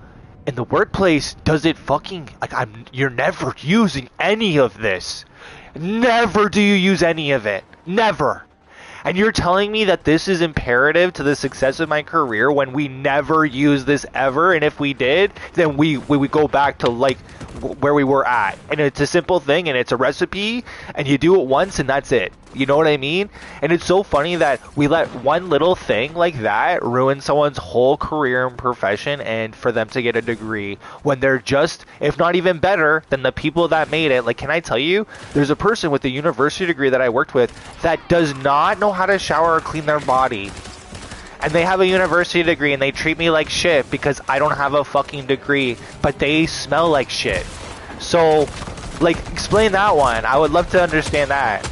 S1: in the workplace, does it fucking, like, you're never using any of this. Never do you use any of it. Never. And you're telling me that this is imperative to the success of my career when we never use this ever, and if we did, then we would go back to, like, where we were at. And it's a simple thing, and it's a recipe, and you do it once, and that's it. You know what I mean? And it's so funny that we let one little thing like that ruin someone's whole career and profession and for them to get a degree when they're just, if not even better than the people that made it. Like, can I tell you, there's a person with a university degree that I worked with that does not know how to shower or clean their body. And they have a university degree and they treat me like shit because I don't have a fucking degree, but they smell like shit. So, like, explain that one. I would love to understand that.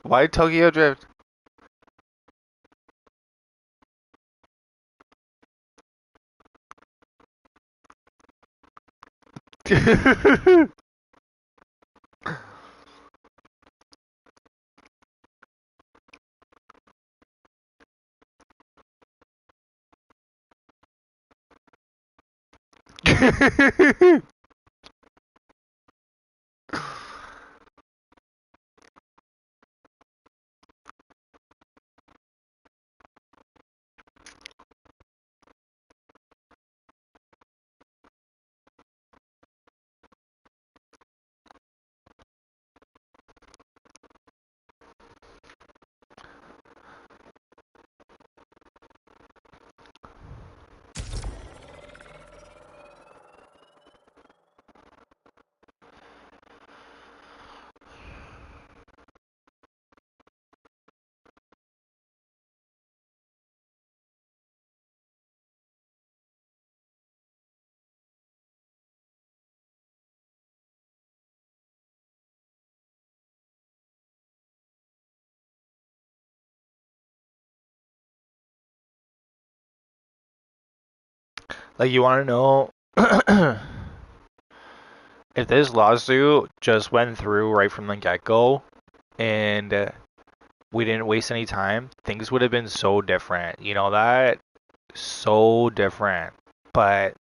S1: Why Tokyo Drift? Like, you want to know if this lawsuit just went through right from the get-go and we didn't waste any time, things would have been so different. You know that? So different. But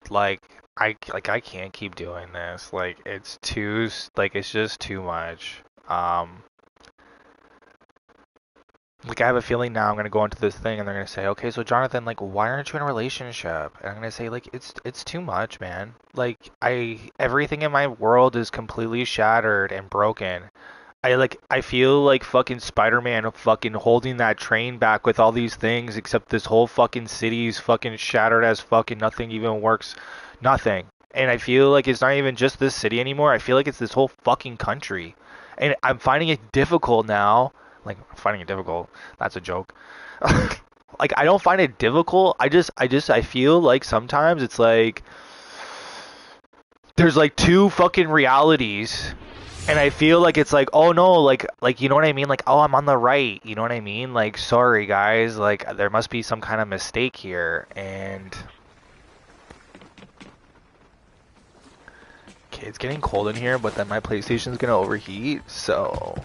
S1: like I can't keep doing this. Like it's just too much. Like I have a feeling now I'm gonna go into this thing and they're gonna say, okay, so Jonathan, like, why aren't you in a relationship? And I'm gonna say, like, it's too much, man. Like everything in my world is completely shattered and broken. I feel like fucking Spider-Man fucking holding that train back with all these things, except this whole fucking city's fucking shattered as fucking nothing even works. Nothing. And I feel like it's not even just this city anymore. I feel like it's this whole fucking country. And I'm finding it difficult now. Like, finding it difficult. That's a joke. Like, I don't find it difficult. I feel like sometimes it's like there's like two fucking realities. And I feel like it's like, oh no, like you know what I mean? Like, oh, I'm on the right. You know what I mean? Like, sorry guys, like there must be some kind of mistake here. And okay, it's getting cold in here, but then my PlayStation's gonna overheat, so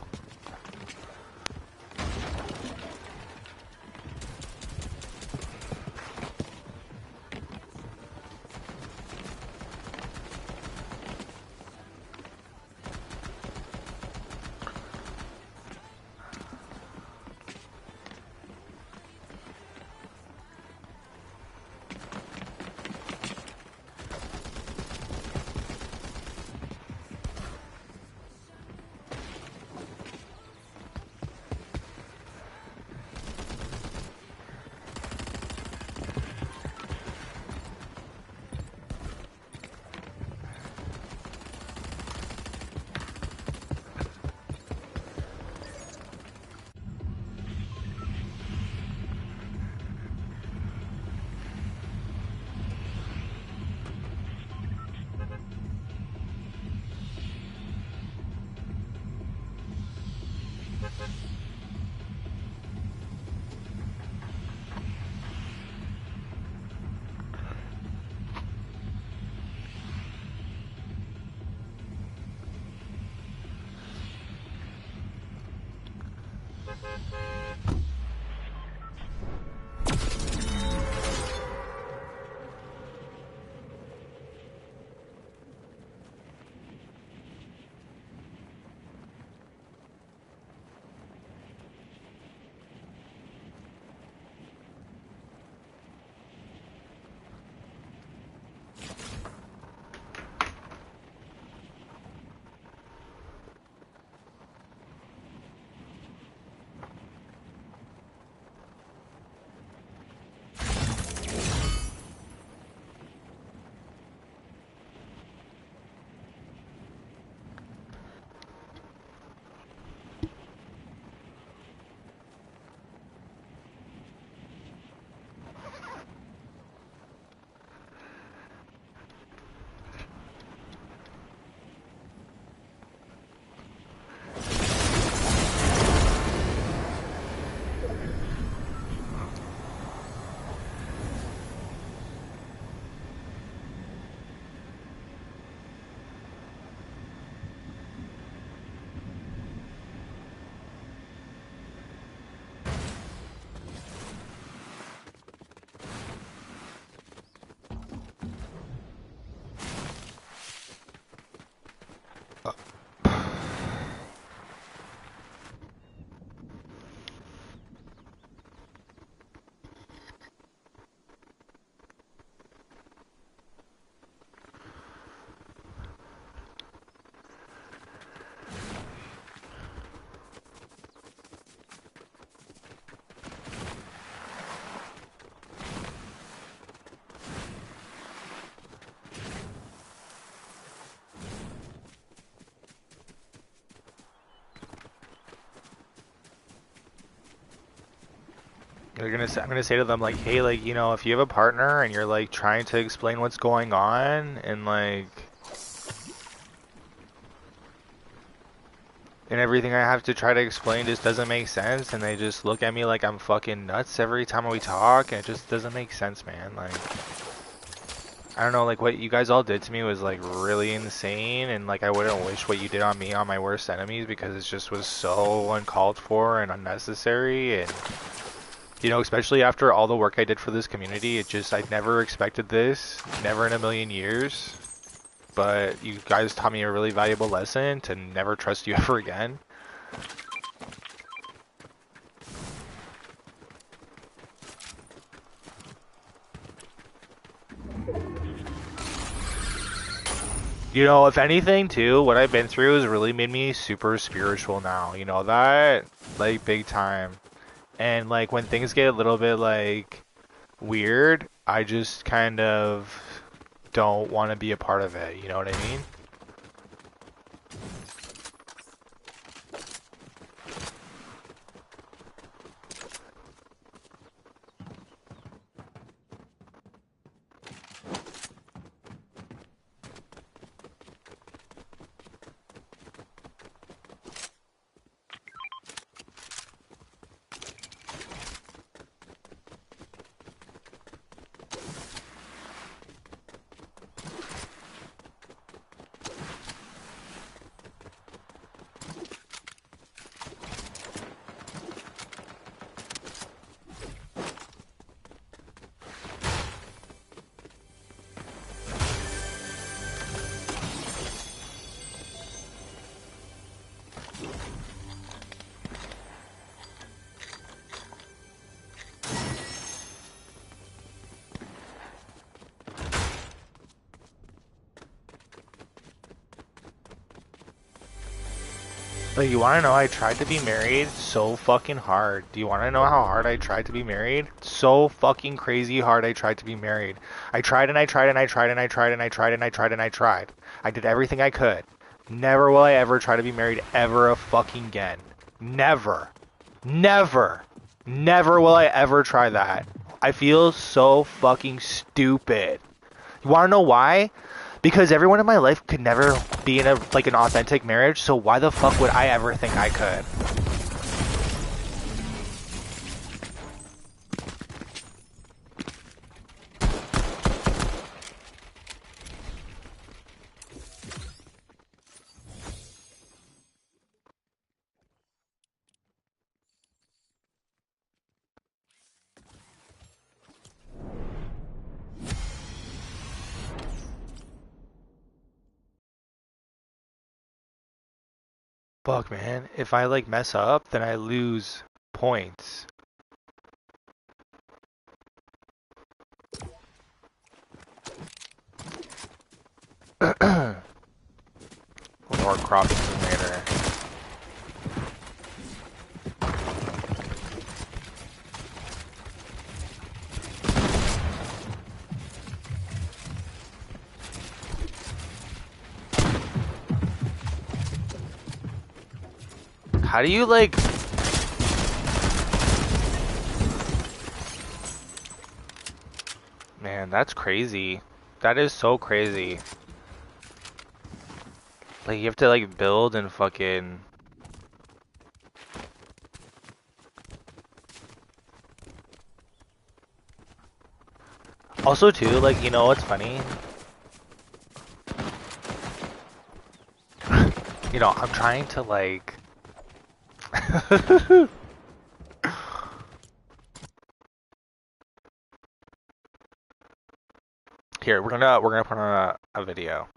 S1: I'm gonna say to them like, hey, like, you know, if you have a partner and you're like trying to explain what's going on and like and everything I have to try to explain just doesn't make sense, and they just look at me like I'm fucking nuts every time we talk, and it just doesn't make sense, man. Like, I don't know, like what you guys all did to me was like really insane, and like I wouldn't wish what you did on me on my worst enemies because it just was so uncalled for and unnecessary, and you know, especially after all the work I did for this community, it just, I never expected this, never in a million years. But you guys taught me a really valuable lesson to never trust you ever again. You know, if anything, too, what I've been through has really made me super spiritual now. You know that? Like, big time. And, like, when things get a little bit, like, weird, I just kind of don't want to be a part of it. You know what I mean? But you want to know, I tried to be married so fucking hard. Do you want to know how hard I tried to be married? So fucking crazy hard I tried to be married. I tried and I tried and I tried and I tried and I tried and I tried and I tried. I did everything I could. Never will I ever try to be married ever a fucking again. Never. Never. Never will I ever try that. I feel so fucking stupid. You want to know why? Because everyone in my life could never be in a like an authentic marriage, so why the fuck would I ever think I could? Fuck, man. If I like mess up, then I lose points. Or cropping simulator. How do you like? Man, that's crazy. That is so crazy. Like you have to like build and fucking. Also too, like you know what's funny? You know, I'm trying to like. Here, we're gonna put on a video.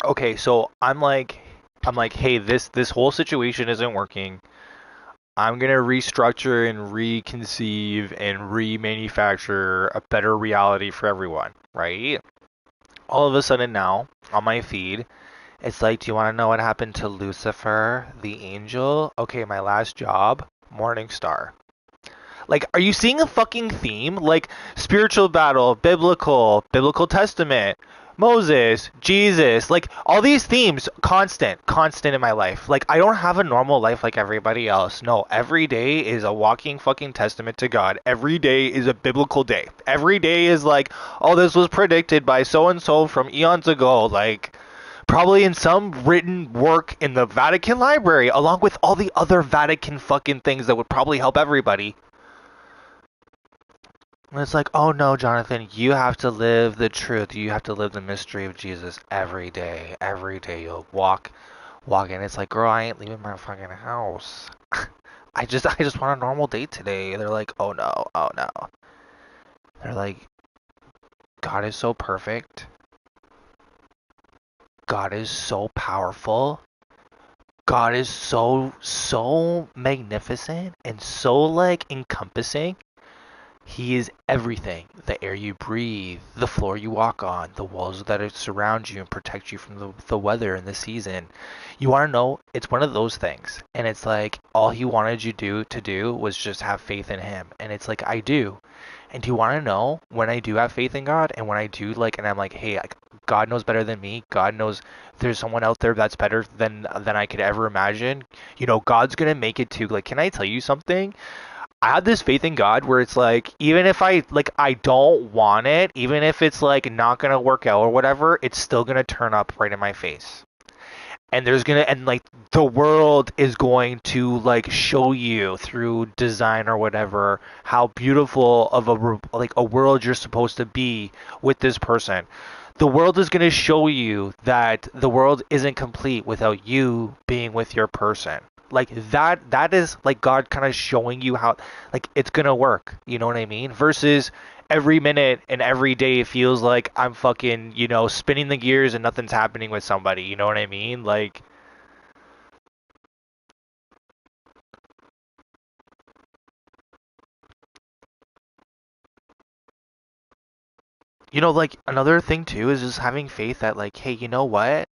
S1: Okay, so I'm like, hey, this whole situation isn't working. I'm gonna restructure and reconceive and remanufacture a better reality for everyone, right? All of a sudden now, on my feed, it's like, do you want to know what happened to Lucifer, the angel? Okay, my last job, Morning Star. Like, are you seeing a fucking theme? Like, spiritual battle, biblical testament, Moses, Jesus, like, all these themes, constant in my life. Like, I don't have a normal life like everybody else. No, every day is a walking fucking testament to God. Every day is a biblical day. Every day is like, oh, this was predicted by so and so from eons ago. Like, probably in some written work in the Vatican Library, along with all the other Vatican fucking things that would probably help everybody. And it's like, oh no, Jonathan, you have to live the truth. You have to live the mystery of Jesus every day. Every day you'll walk in. It's like, girl, I ain't leaving my fucking house. I just want a normal day today. They're like, oh no, oh no. They're like, God is so perfect. God is so powerful. God is so magnificent and so like encompassing. He is everything. The air you breathe, the floor you walk on, the walls that surround you and protect you from the weather and the season. You want to know? It's one of those things. And it's like all he wanted you to do was just have faith in him. And it's like I do. And do you want to know when I do have faith in God and when I do like and I'm like, hey, God knows better than me. God knows there's someone out there that's better than I could ever imagine. You know, God's gonna make it too. Like, can I tell you something? I have this faith in God where it's like even if I don't want it, even if it's like not gonna work out or whatever, it's still gonna turn up right in my face. And there's gonna and like the world is going to like show you through design or whatever how beautiful of like a world you're supposed to be with this person. The world is going to show you that the world isn't complete without you being with your person. Like that is like God kind of showing you how like it's going to work, you know what I mean? Versus every minute and every day it feels like I'm fucking, you know, spinning the gears and nothing's happening with somebody, you know what I mean? Like, you know, like another thing too is just having faith that like, hey, you know what?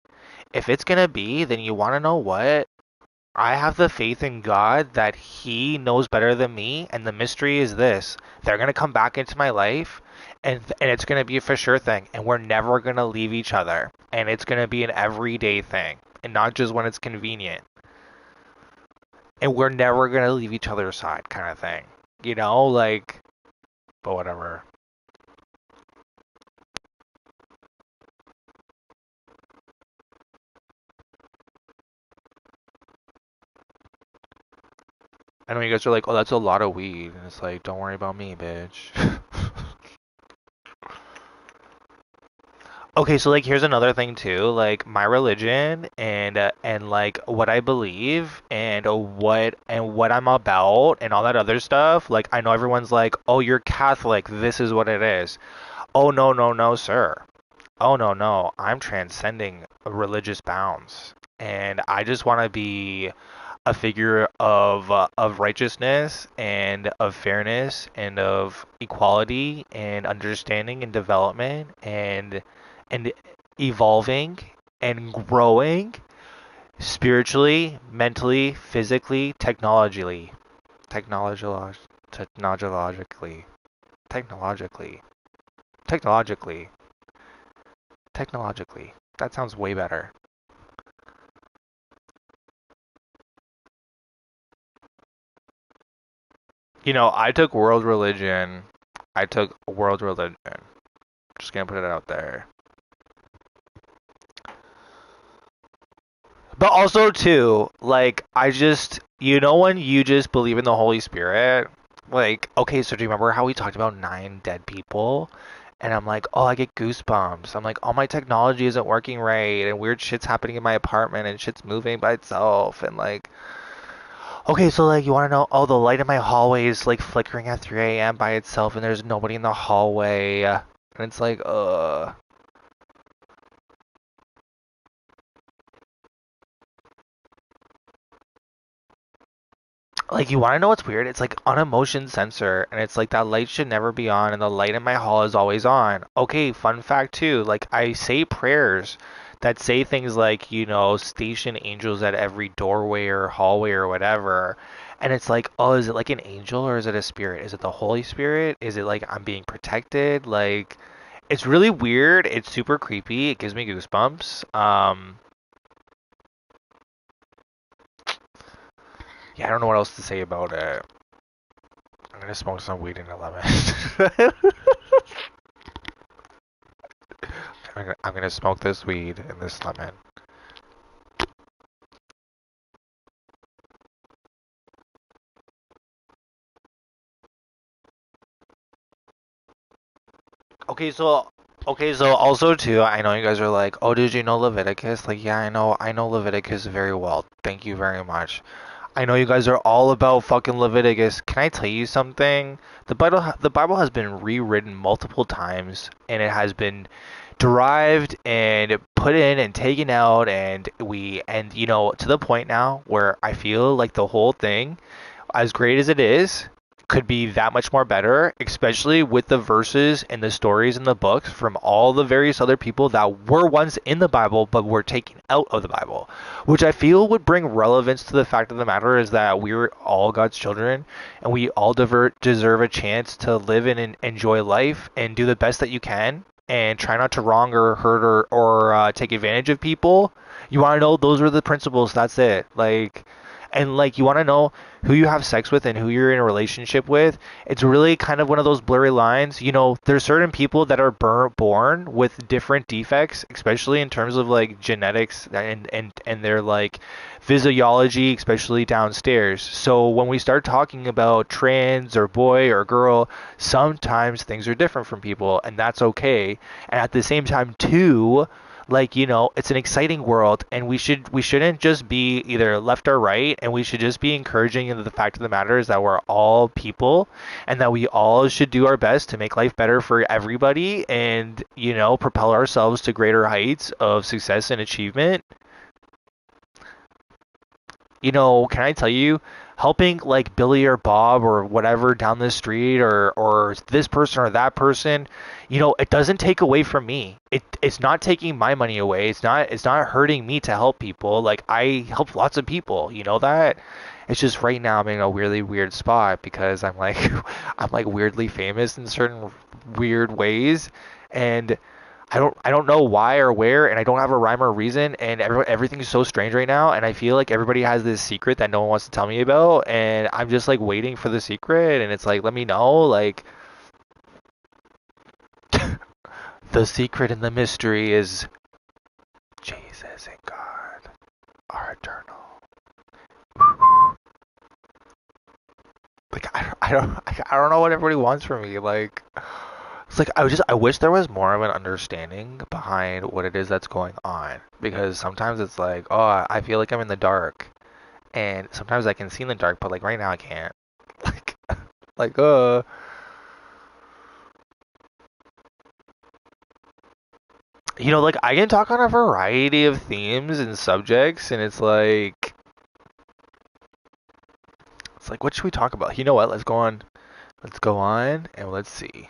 S1: If it's going to be, then you want to know what? I have the faith in God that He knows better than me, and the mystery is this: they're gonna come back into my life, and it's gonna be a for sure thing, and we're never gonna leave each other, and it's gonna be an everyday thing, and not just when it's convenient, and we're never gonna leave each other's side, kind of thing, you know, like, but whatever. I know you guys are like, oh, that's a lot of weed, and it's like, don't worry about me, bitch. Okay, so like here's another thing too, like my religion and like what I believe and what I'm about and all that other stuff. Like I know everyone's like, "Oh, you're Catholic. This is what it is." Oh, no, no, no, sir. Oh, no, no. I'm transcending religious bounds. And I just want to be a figure of righteousness and of fairness and of equality and understanding and development and evolving and growing spiritually, mentally, physically, technologically, technologically, technologically, technologically, technologically. That sounds way better. You know, I took world religion. I took world religion. Just gonna put it out there. But also too, like I just you know when you just believe in the Holy Spirit, like okay, so do you remember how we talked about 9 dead people? And I'm like, oh, I get goosebumps. I'm like, oh, my technology isn't working right, and weird shit's happening in my apartment, and shit's moving by itself, and like, okay, so like, you want to know? Oh, the light in my hallway is like flickering at 3 a.m. by itself, and there's nobody in the hallway, and it's like, Like, you want to know what's weird? It's like on a motion sensor, and it's like that light should never be on, and the light in my hall is always on. Okay, fun fact too. Like, I say prayers that say things like, station angels at every doorway or hallway or whatever. And it's like, oh, is it like an angel or is it a spirit? Is it the Holy Spirit? Is it like I'm being protected? Like, it's really weird. It's super creepy. It gives me goosebumps. Yeah, I don't know what else to say about it. I'm gonna smoke some weed in a lemon. I'm gonna smoke this weed in this lemon. Okay, so also too, I know you guys are like, oh, did you know Leviticus? Like, yeah, I know Leviticus very well. Thank you very much. I know you guys are all about fucking Leviticus. Can I tell you something? The Bible has been rewritten multiple times, and it has been derived and put in and taken out, and to the point now where I feel like the whole thing, as great as it is, could be that much more better, especially with the verses and the stories in the books from all the various other people that were once in the Bible but were taken out of the Bible, which I feel would bring relevance to the fact of the matter is that we're all God's children and we all deserve a chance to live and enjoy life and do the best that you can and try not to wrong or hurt or take advantage of people. You want to know those are the principles. That's it. And you want to know who you have sex with and who you're in a relationship with. It's really kind of one of those blurry lines. There's certain people that are born with different defects, especially in terms of like genetics and their like physiology, especially downstairs. So when we start talking about trans or boy or girl, sometimes things are different from people, and that's okay. And at the same time, too, it's an exciting world, and we shouldn't just be either left or right, and we should just be encouraging. And the fact of the matter is that we're all people, and that we all should do our best to make life better for everybody, and propel ourselves to greater heights of success and achievement. Can I tell you, helping like Billy or Bob or whatever down the street or this person or that person, it doesn't take away from me. It's not taking my money away. It's not hurting me to help people. Like, I help lots of people, you know that? It's just right now I'm in a really weird spot because I'm like I'm like weirdly famous in certain weird ways, and I don't know why or where, and I don't have a rhyme or reason, and everything's so strange right now, and I feel like everybody has this secret that no one wants to tell me about, and I'm just like waiting for the secret, and it's like, let me know, like, the secret and the mystery is Jesus and God are eternal. Like, I don't know what everybody wants from me. Like, it's like I wish there was more of an understanding behind what it is that's going on, because sometimes it's like, oh, I feel like I'm in the dark, and sometimes I can see in the dark, but like right now I can't. Like, like like I can talk on a variety of themes and subjects, and it's like what should we talk about? You know what? Let's go on, and let's see.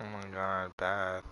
S1: Oh my God, Beth.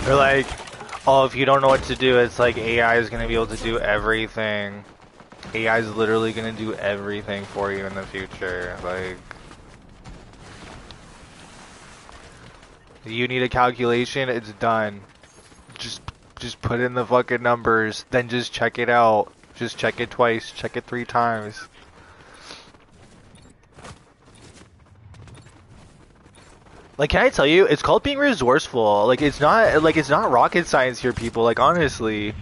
S1: They're like, oh, if you don't know what to do, it's like AI is gonna be able to do everything. AI is literally gonna do everything for you in the future. Like, you need a calculation, it's done. Just, just put in the fucking numbers, then just check it out. Just check it twice, check it 3 times. Like, can I tell you, it's called being resourceful. Like, it's not rocket science here, people. Like, honestly.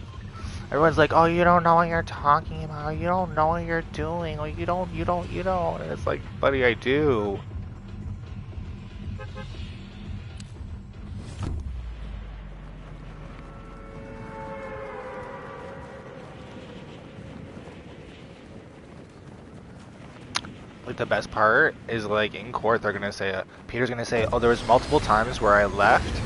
S1: Everyone's like, oh, you don't know what you're talking about. You don't know what you're doing. Like, you don't. And it's like, buddy, I do. Like, the best part is, like, in court, they're gonna say, Peter's gonna say, oh, there was multiple times where I left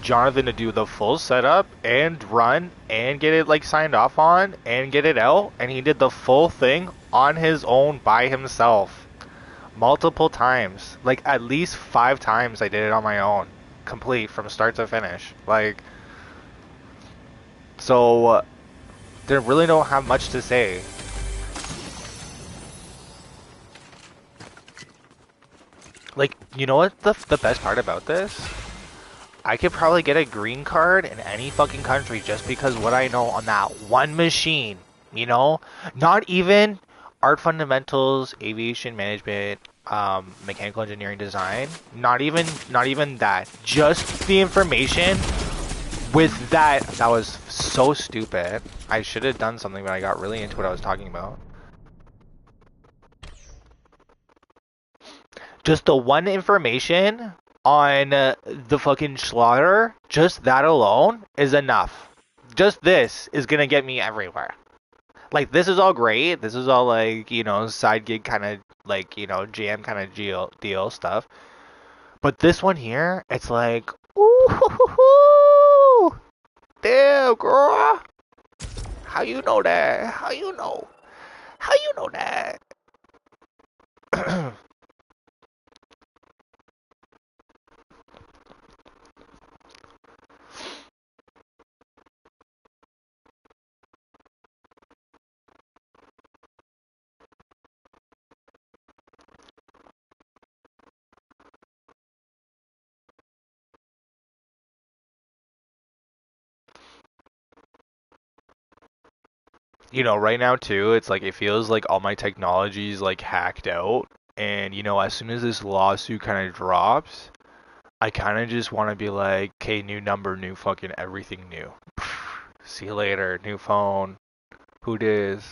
S1: Jonathan to do the full setup and run and get it, like, signed off on and get it out, and he did the full thing on his own by himself. Multiple times. Like, at least 5 times I did it on my own. Complete from start to finish. Like, so, they really don't have much to say. Like, you know what the best part about this? I could probably get a green card in any fucking country just because what I know on that one machine, you know? Not even art fundamentals, aviation management, mechanical engineering design. Not even that. Just the information with that was so stupid. I should have done something, but I got really into what I was talking about. Just the one information on the fucking slaughter, just that alone is enough. Just this is gonna get me everywhere. Like, this is all great. This is all, like, side gig kind of, like, jam kind of deal stuff. But this one here, it's like, ooh, damn, girl. How you know that? How you know? How you know that? Right now too, it's like it feels like all my technology is like hacked out. And as soon as this lawsuit kind of drops, I kind of just want to be like, okay, new number, new fucking everything new. See you later, new phone. Who dis?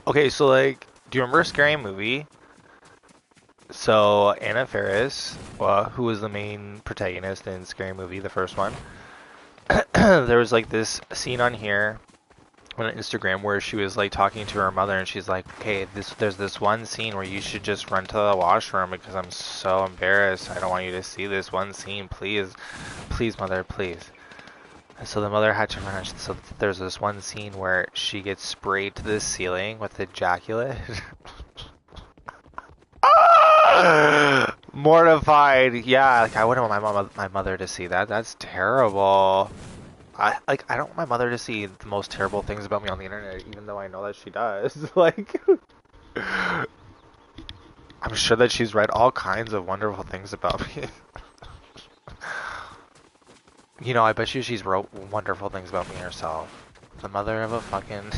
S1: Okay, so like, do you remember Scary Movie? So Anna Faris, who was the main protagonist in Scary Movie, the first one, there was like this scene on here on Instagram where she was like talking to her mother, and she's like, "Okay, there's this one scene where you should just run to the washroom because I'm so embarrassed. I don't want you to see this one scene, please, please, mother, please." And so the mother had to run. So there's this one scene where she gets sprayed to the ceiling with ejaculate. Mortified. Yeah, like I wouldn't want my mother to see that. That's terrible. I don't want my mother to see the most terrible things about me on the internet, even though I know that she does. Like, I'm sure that she's read all kinds of wonderful things about me. You know, I bet you she's wrote wonderful things about me herself. The mother of a fucking...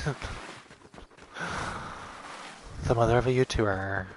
S1: the mother of a YouTuber.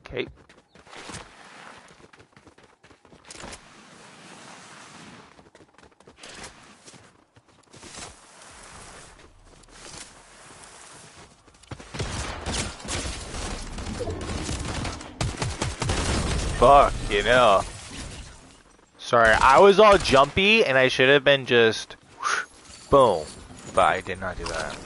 S1: Okay. Fuck, you know. Sorry, I was all jumpy and I should have been just boom, but I did not do that.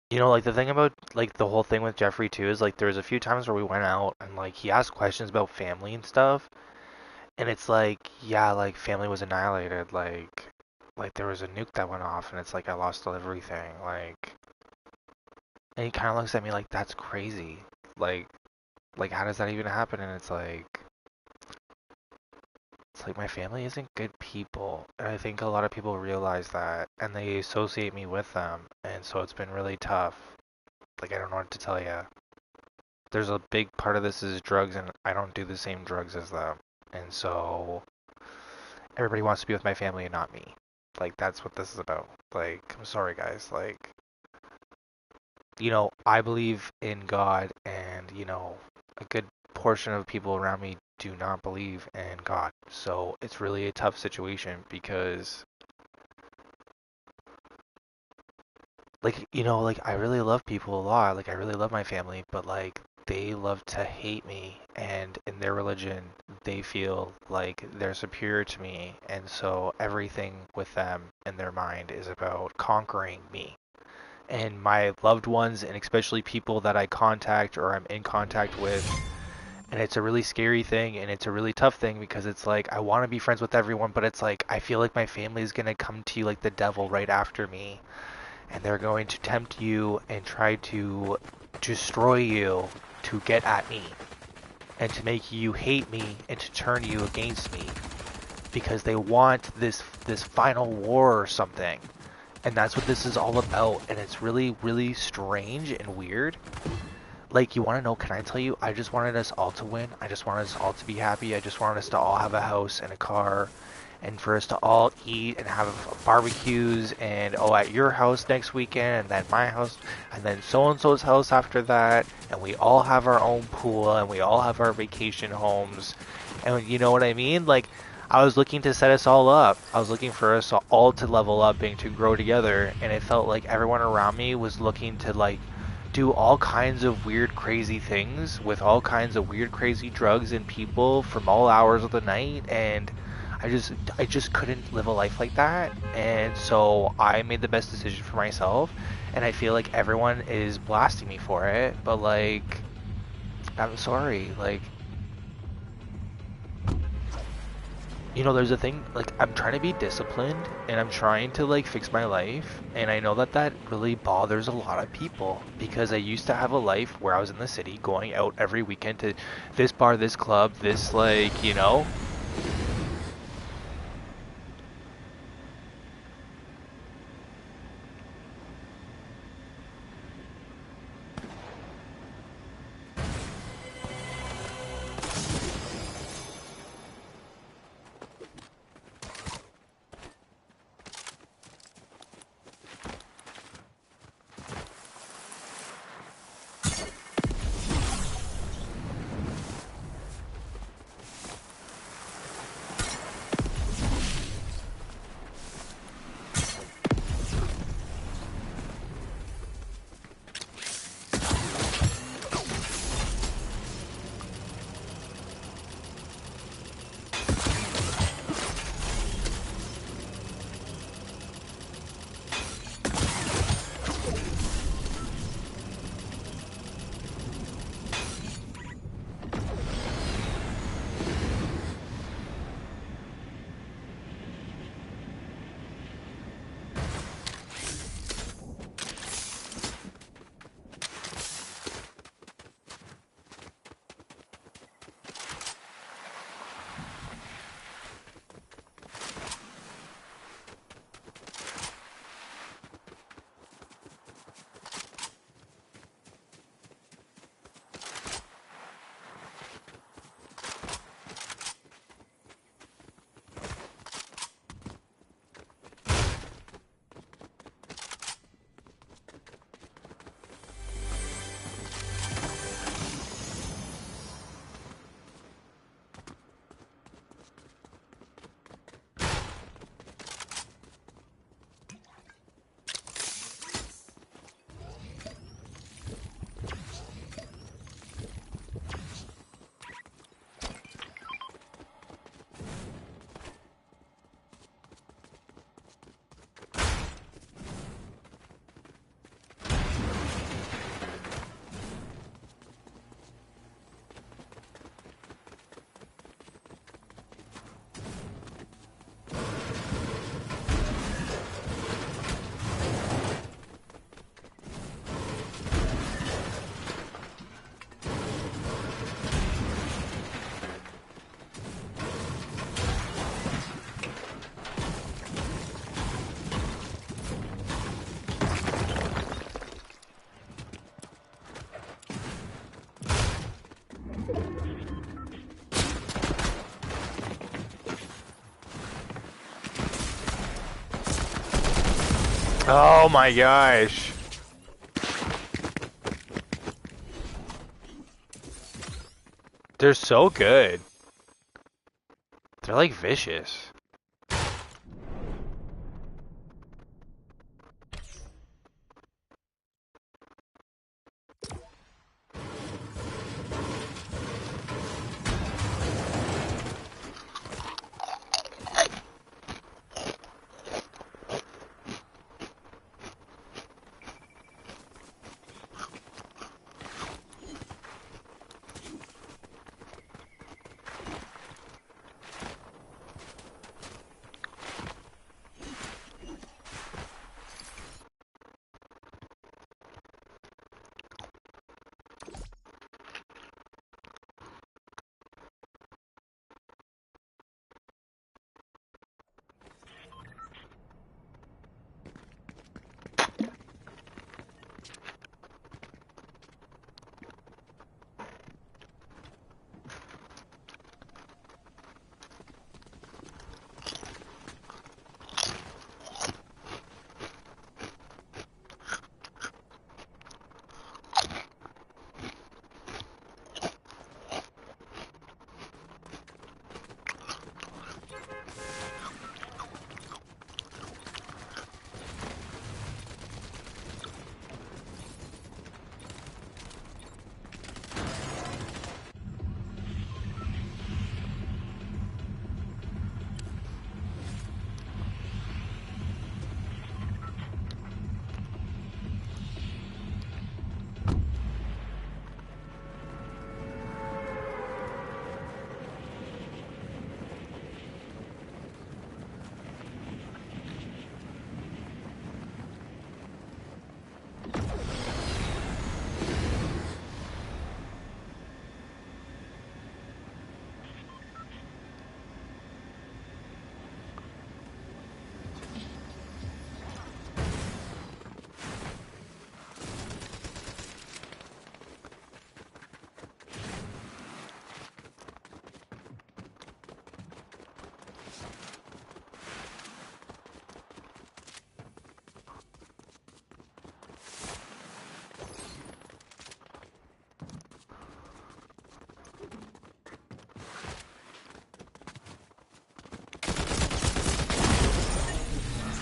S1: You know, like the thing about like the whole thing with Jeffrey too is like there was a few times where we went out and like he asked questions about family and stuff, and it's like yeah, like family was annihilated, like there was a nuke that went off, and it's like I lost everything, like, and he kind of looks at me like that's crazy, like like how does that even happen? And it's like my family isn't good people, and I think a lot of people realize that, and they associate me with them, and so it's been really tough. Like I don't know what to tell you. There's a big part of this is drugs, and I don't do the same drugs as them, and so everybody wants to be with my family and not me. Like that's what this is about. Like I'm sorry guys, like you know, I believe in God, and you know, a good portion of people around me do not believe in God. So it's really a tough situation because like you know, like I really love people a lot. Like I really love my family, but like they love to hate me, and in their religion they feel like they're superior to me, and so everything with them in their mind is about conquering me and my loved ones, and especially people that I contact or I'm in contact with. And it's a really scary thing, and it's a really tough thing because it's like I want to be friends with everyone, but it's like I feel like my family is going to come to you like the devil right after me, and they're going to tempt you and try to destroy you to get at me and to make you hate me and to turn you against me because they want this final war or something. And that's what this is all about, and it's really really strange and weird. Like, you want to know, can I tell you, I just wanted us all to win. I just wanted us all to be happy. I just wanted us to all have a house and a car, and for us to all eat and have barbecues, and oh, at your house next weekend, and then my house, and then so-and-so's house after that, and we all have our own pool, and we all have our vacation homes, and you know what I mean? Like, I was looking to set us all up. I was looking for us all to level up and to grow together, and it felt like everyone around me was looking to like do all kinds of weird crazy things with all kinds of weird crazy drugs and people from all hours of the night, and I just couldn't live a life like that. And so I made the best decision for myself, and I feel like everyone is blasting me for it, but like I'm sorry. Like, there's a thing, like, I'm trying to be disciplined and I'm trying to, like, fix my life. And I know that that really bothers a lot of people because I used to have a life where I was in the city going out every weekend to this bar, this club, this, like. Oh my gosh. They're so good. They're like vicious.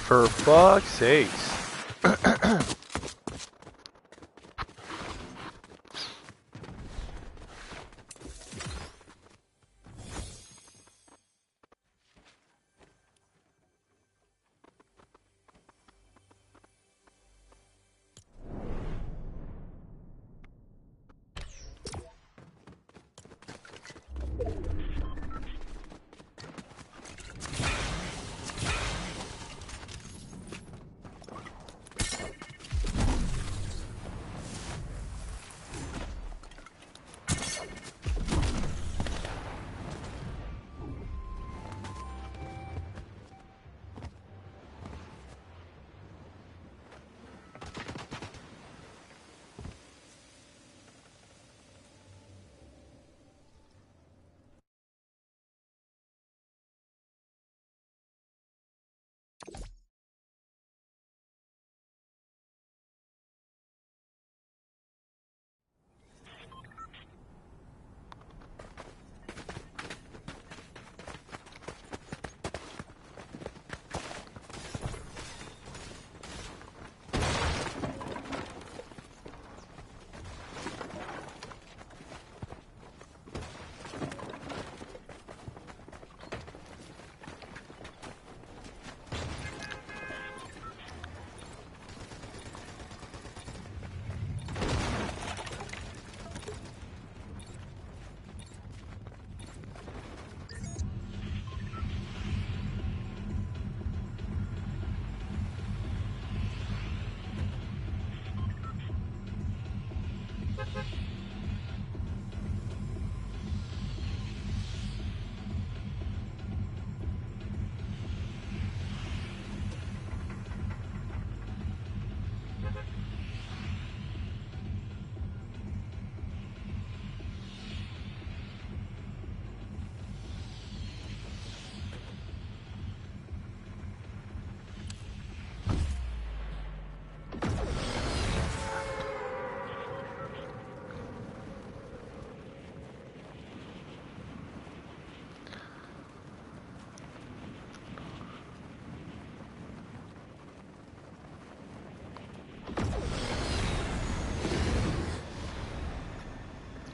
S1: For fuck's sakes.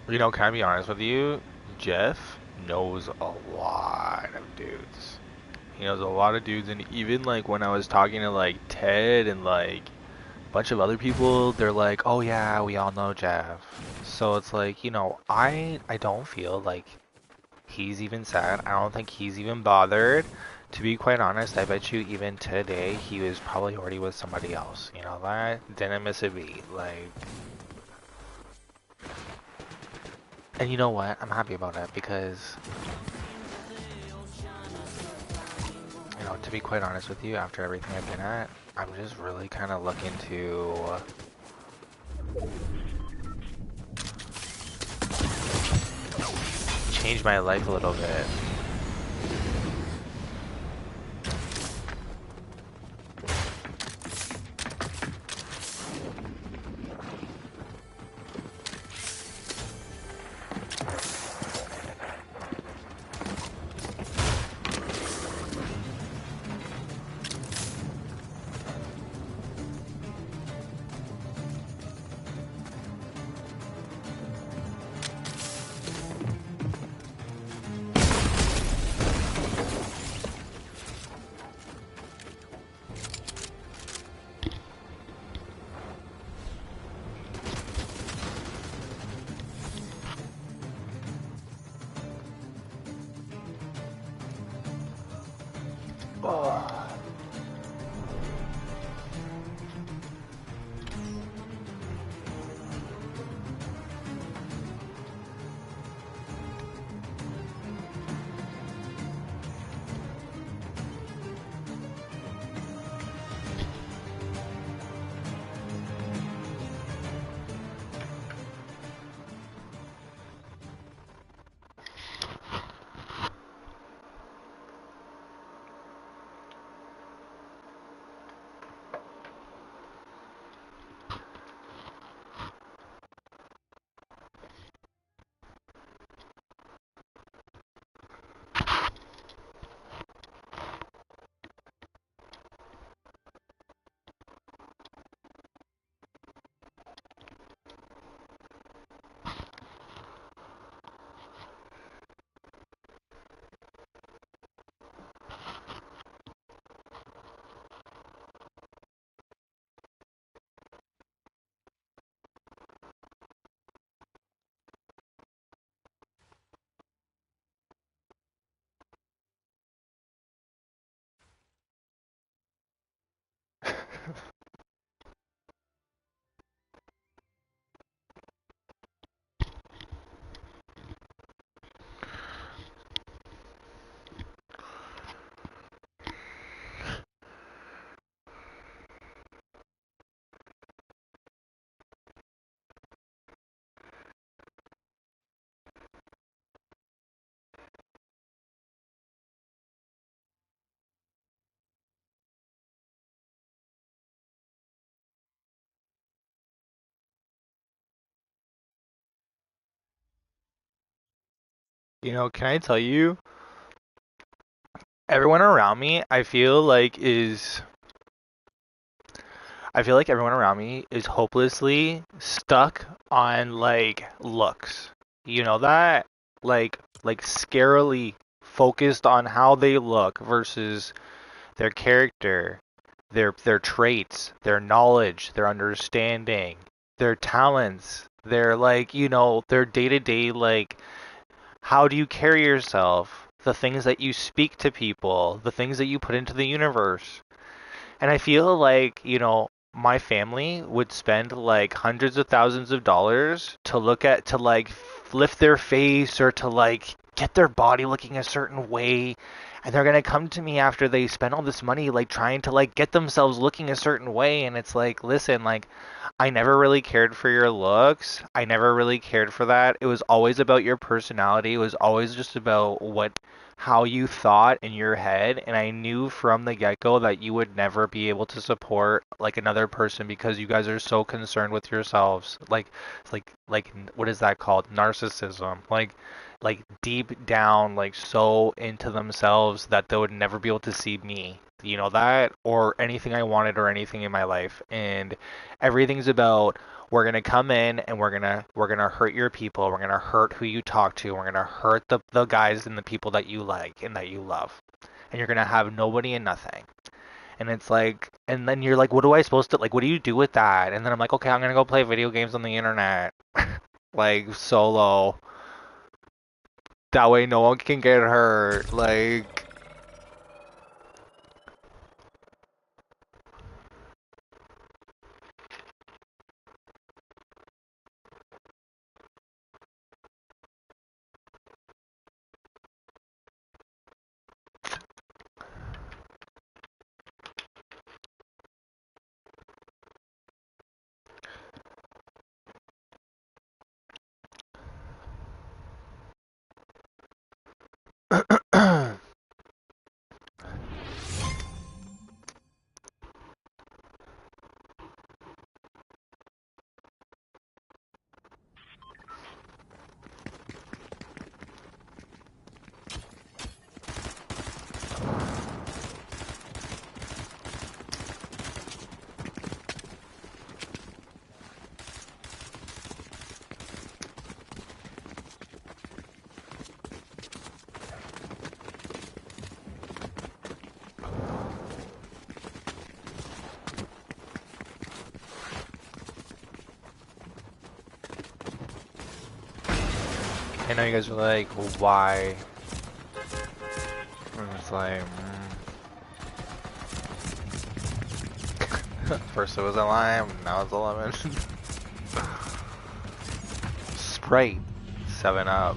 S1: You know, can I be honest with you? Jeff knows a lot of dudes. He knows a lot of dudes, and even like when I was talking to like Ted and like a bunch of other people, they're like, "Oh yeah, we all know Jeff." So it's like, you know, I don't feel like he's even sad. I don't think he's even bothered. To be quite honest, I bet you even today he was probably already with somebody else. You know that? Didn't miss a beat. Like, and you know what? I'm happy about it because, you know, to be quite honest with you, after everything I've been at, I'm just really kind of looking to change my life a little bit. You know, can I tell you, everyone around me, I feel like everyone around me is hopelessly stuck on like looks. You know that? Like scarily focused on how they look versus their character, their traits, their knowledge, their understanding, their talents, their like, their day-to-day like how do you carry yourself, the things that you speak to people, the things that you put into the universe. And I feel like, my family would spend like hundreds of thousands of dollars to look at, to like lift their face or to like get their body looking a certain way. And they're going to come to me after they spend all this money, like trying to like get themselves looking a certain way. And it's like, listen, like, I never really cared for your looks. I never really cared for that. It was always about your personality. It was always just about how you thought in your head, and I knew from the get-go that you would never be able to support like another person because you guys are so concerned with yourselves. Like what is that called? Narcissism. Like deep down, like so into themselves that they would never be able to see me. You know that, or anything I wanted or anything in my life. And everything's about, we're gonna come in and we're gonna hurt your people. We're gonna hurt who you talk to. We're gonna hurt the guys and the people that you like and that you love. And you're gonna have nobody and nothing. And it's like, and then you're like, what do I supposed to like? What do you do with that? And then I'm like, okay, I'm gonna go play video games on the internet, like solo. That way, no one can get hurt. Like, I know you guys are like, why? And it's like, first it was a lime, now it's a lemon. Sprite, 7 Up.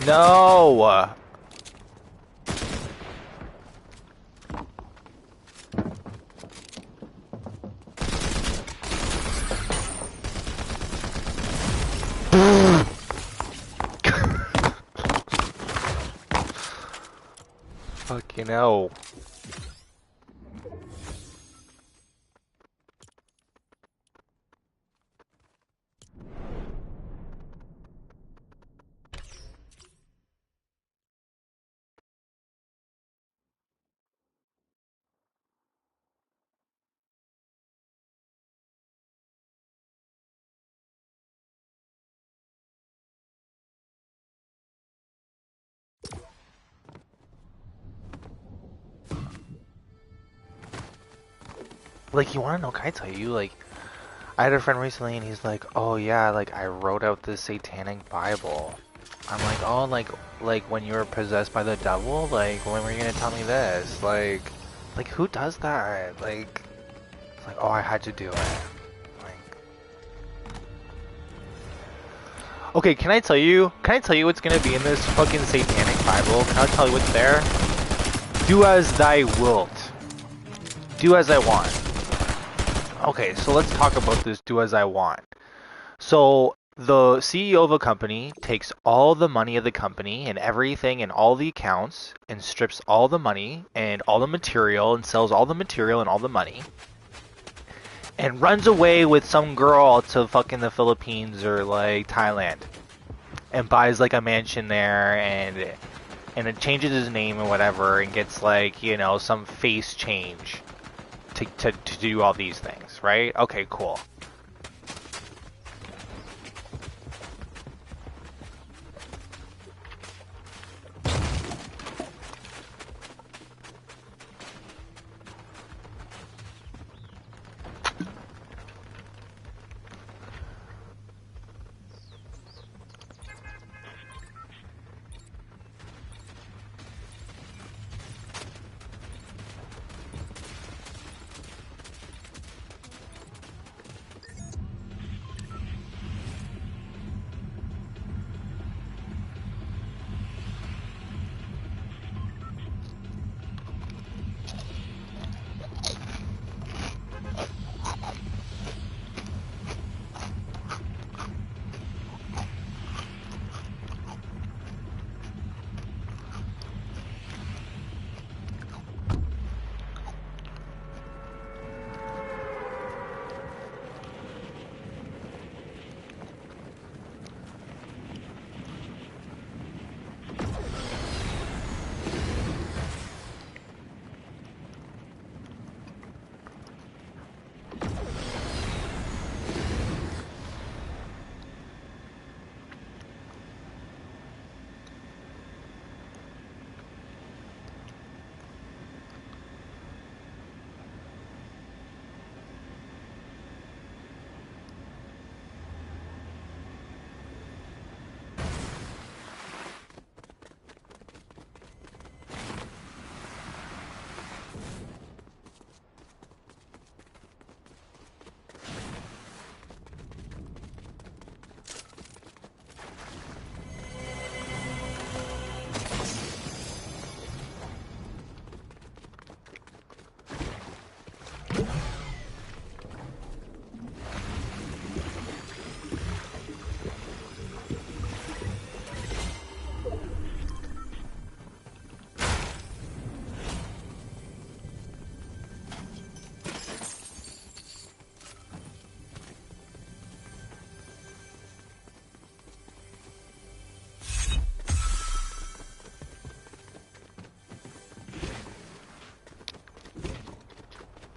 S1: No! Fucking hell. Like, you wanna know, can I tell you, like, I had a friend recently and he's like, oh yeah, like, I wrote out this satanic Bible. I'm like, oh, like when you were possessed by the devil? Like, when were you gonna tell me this? Like, who does that? Like, it's like, oh, I had to do it. Like, okay, can I tell you what's gonna be in this fucking satanic Bible? Can I tell you what's there? Do as thy wilt. Do as I want. Okay, so let's talk about this do as I want. So the CEO of a company takes all the money of the company and everything and all the accounts and strips all the money and all the material and sells all the material and all the money and runs away with some girl to fucking the Philippines or like Thailand and buys like a mansion there and it changes his name and whatever and gets like, you know, some face change to do all these things, right? Okay, cool.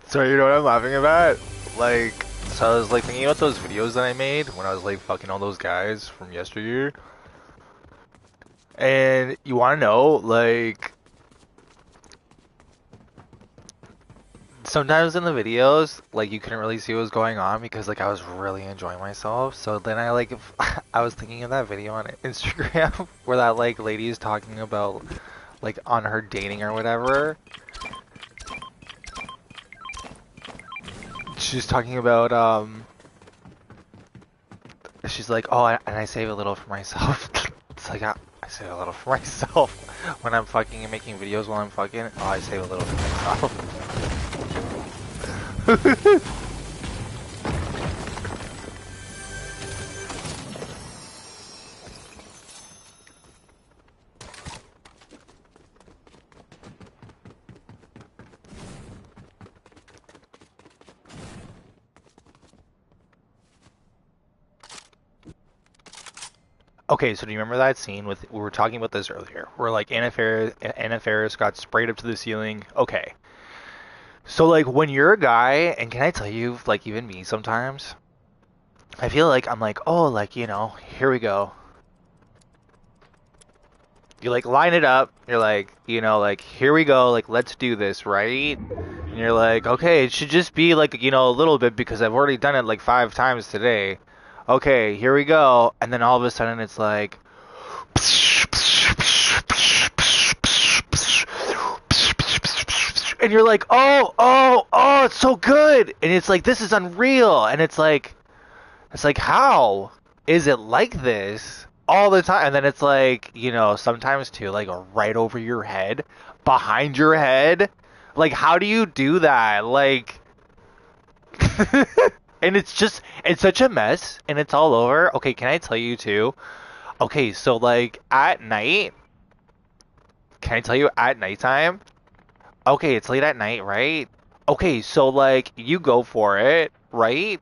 S1: So you know what I'm laughing about? Like, so I was like thinking about those videos that I made when I was like fucking all those guys from yesteryear. And you wanna know, like, sometimes in the videos, like you couldn't really see what was going on because like I was really enjoying myself. So then I like, I was thinking of that video on Instagram where that like lady is talking about like on her dating or whatever. She's talking about she's like, oh, and I save a little for myself. It's like I I save a little for myself. When I'm fucking and making videos while I'm fucking, oh, I save a little for myself. Okay, so do you remember that scene with, we were talking about this earlier, where like Anna Faris got sprayed up to the ceiling? Okay. So like when you're a guy, and can I tell you, like even me sometimes, I feel like I'm like, oh, like, here we go. You like line it up, you're like, like, here we go, like, let's do this, right? And you're like, okay, it should just be like, a little bit because I've already done it like 5 times today. Okay, here we go. And then all of a sudden it's like, and you're like, oh, oh, oh, it's so good. And it's like, this is unreal. And it's like, how is it like this all the time? And then it's like, sometimes too, like right over your head, behind your head. Like, how do you do that? Like, and it's such a mess and it's all over. Okay, can I tell you too? Okay, so like at night, can I tell you at nighttime? Okay, it's late at night, right? Okay, so like you go for it, right?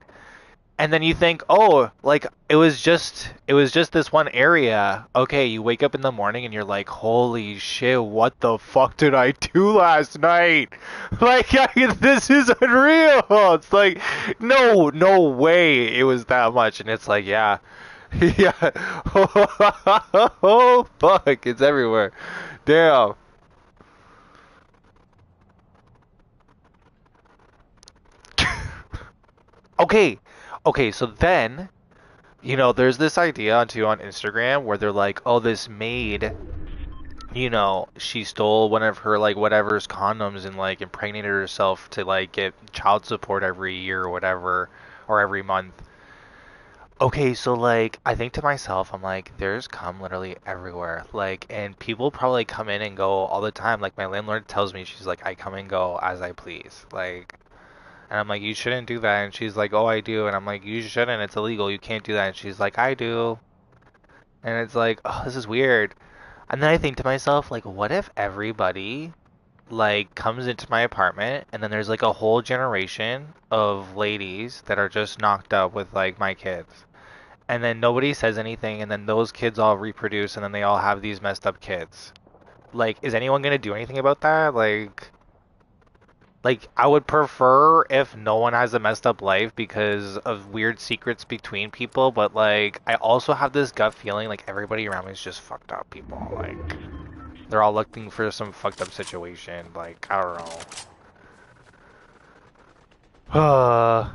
S1: And then you think, oh, like it was just this one area. Okay, you wake up in the morning and you're like, holy shit, what the fuck did I do last night? Like, this is unreal. It's like, no, no way it was that much. And it's like, yeah, yeah. Oh fuck, it's everywhere. Damn. Okay, okay, so then. There's this idea too on Instagram where they're like, oh, this maid, she stole one of her like whatever's condoms and like impregnated herself to like get child support every year or whatever, or every month. Okay, so like I think to myself, I'm like, there's cum literally everywhere. Like, and people probably come in and go all the time. Like my landlord tells me, she's like, I come and go as I please. Like, and I'm like, you shouldn't do that. And she's like, oh, I do. And I'm like, you shouldn't. It's illegal. You can't do that. And she's like, I do. And it's like, oh, this is weird. And then I think to myself, like, what if everybody, like, comes into my apartment and then there's, like, a whole generation of ladies that are just knocked up with, like, my kids. And then nobody says anything and then those kids all reproduce and then they all have these messed up kids. Like, is anyone gonna do anything about that? Like, I would prefer if no one has a messed up life because of weird secrets between people, but, like, I also have this gut feeling like everybody around me is just fucked up people. Like, they're all looking for some fucked up situation. Like, I don't know.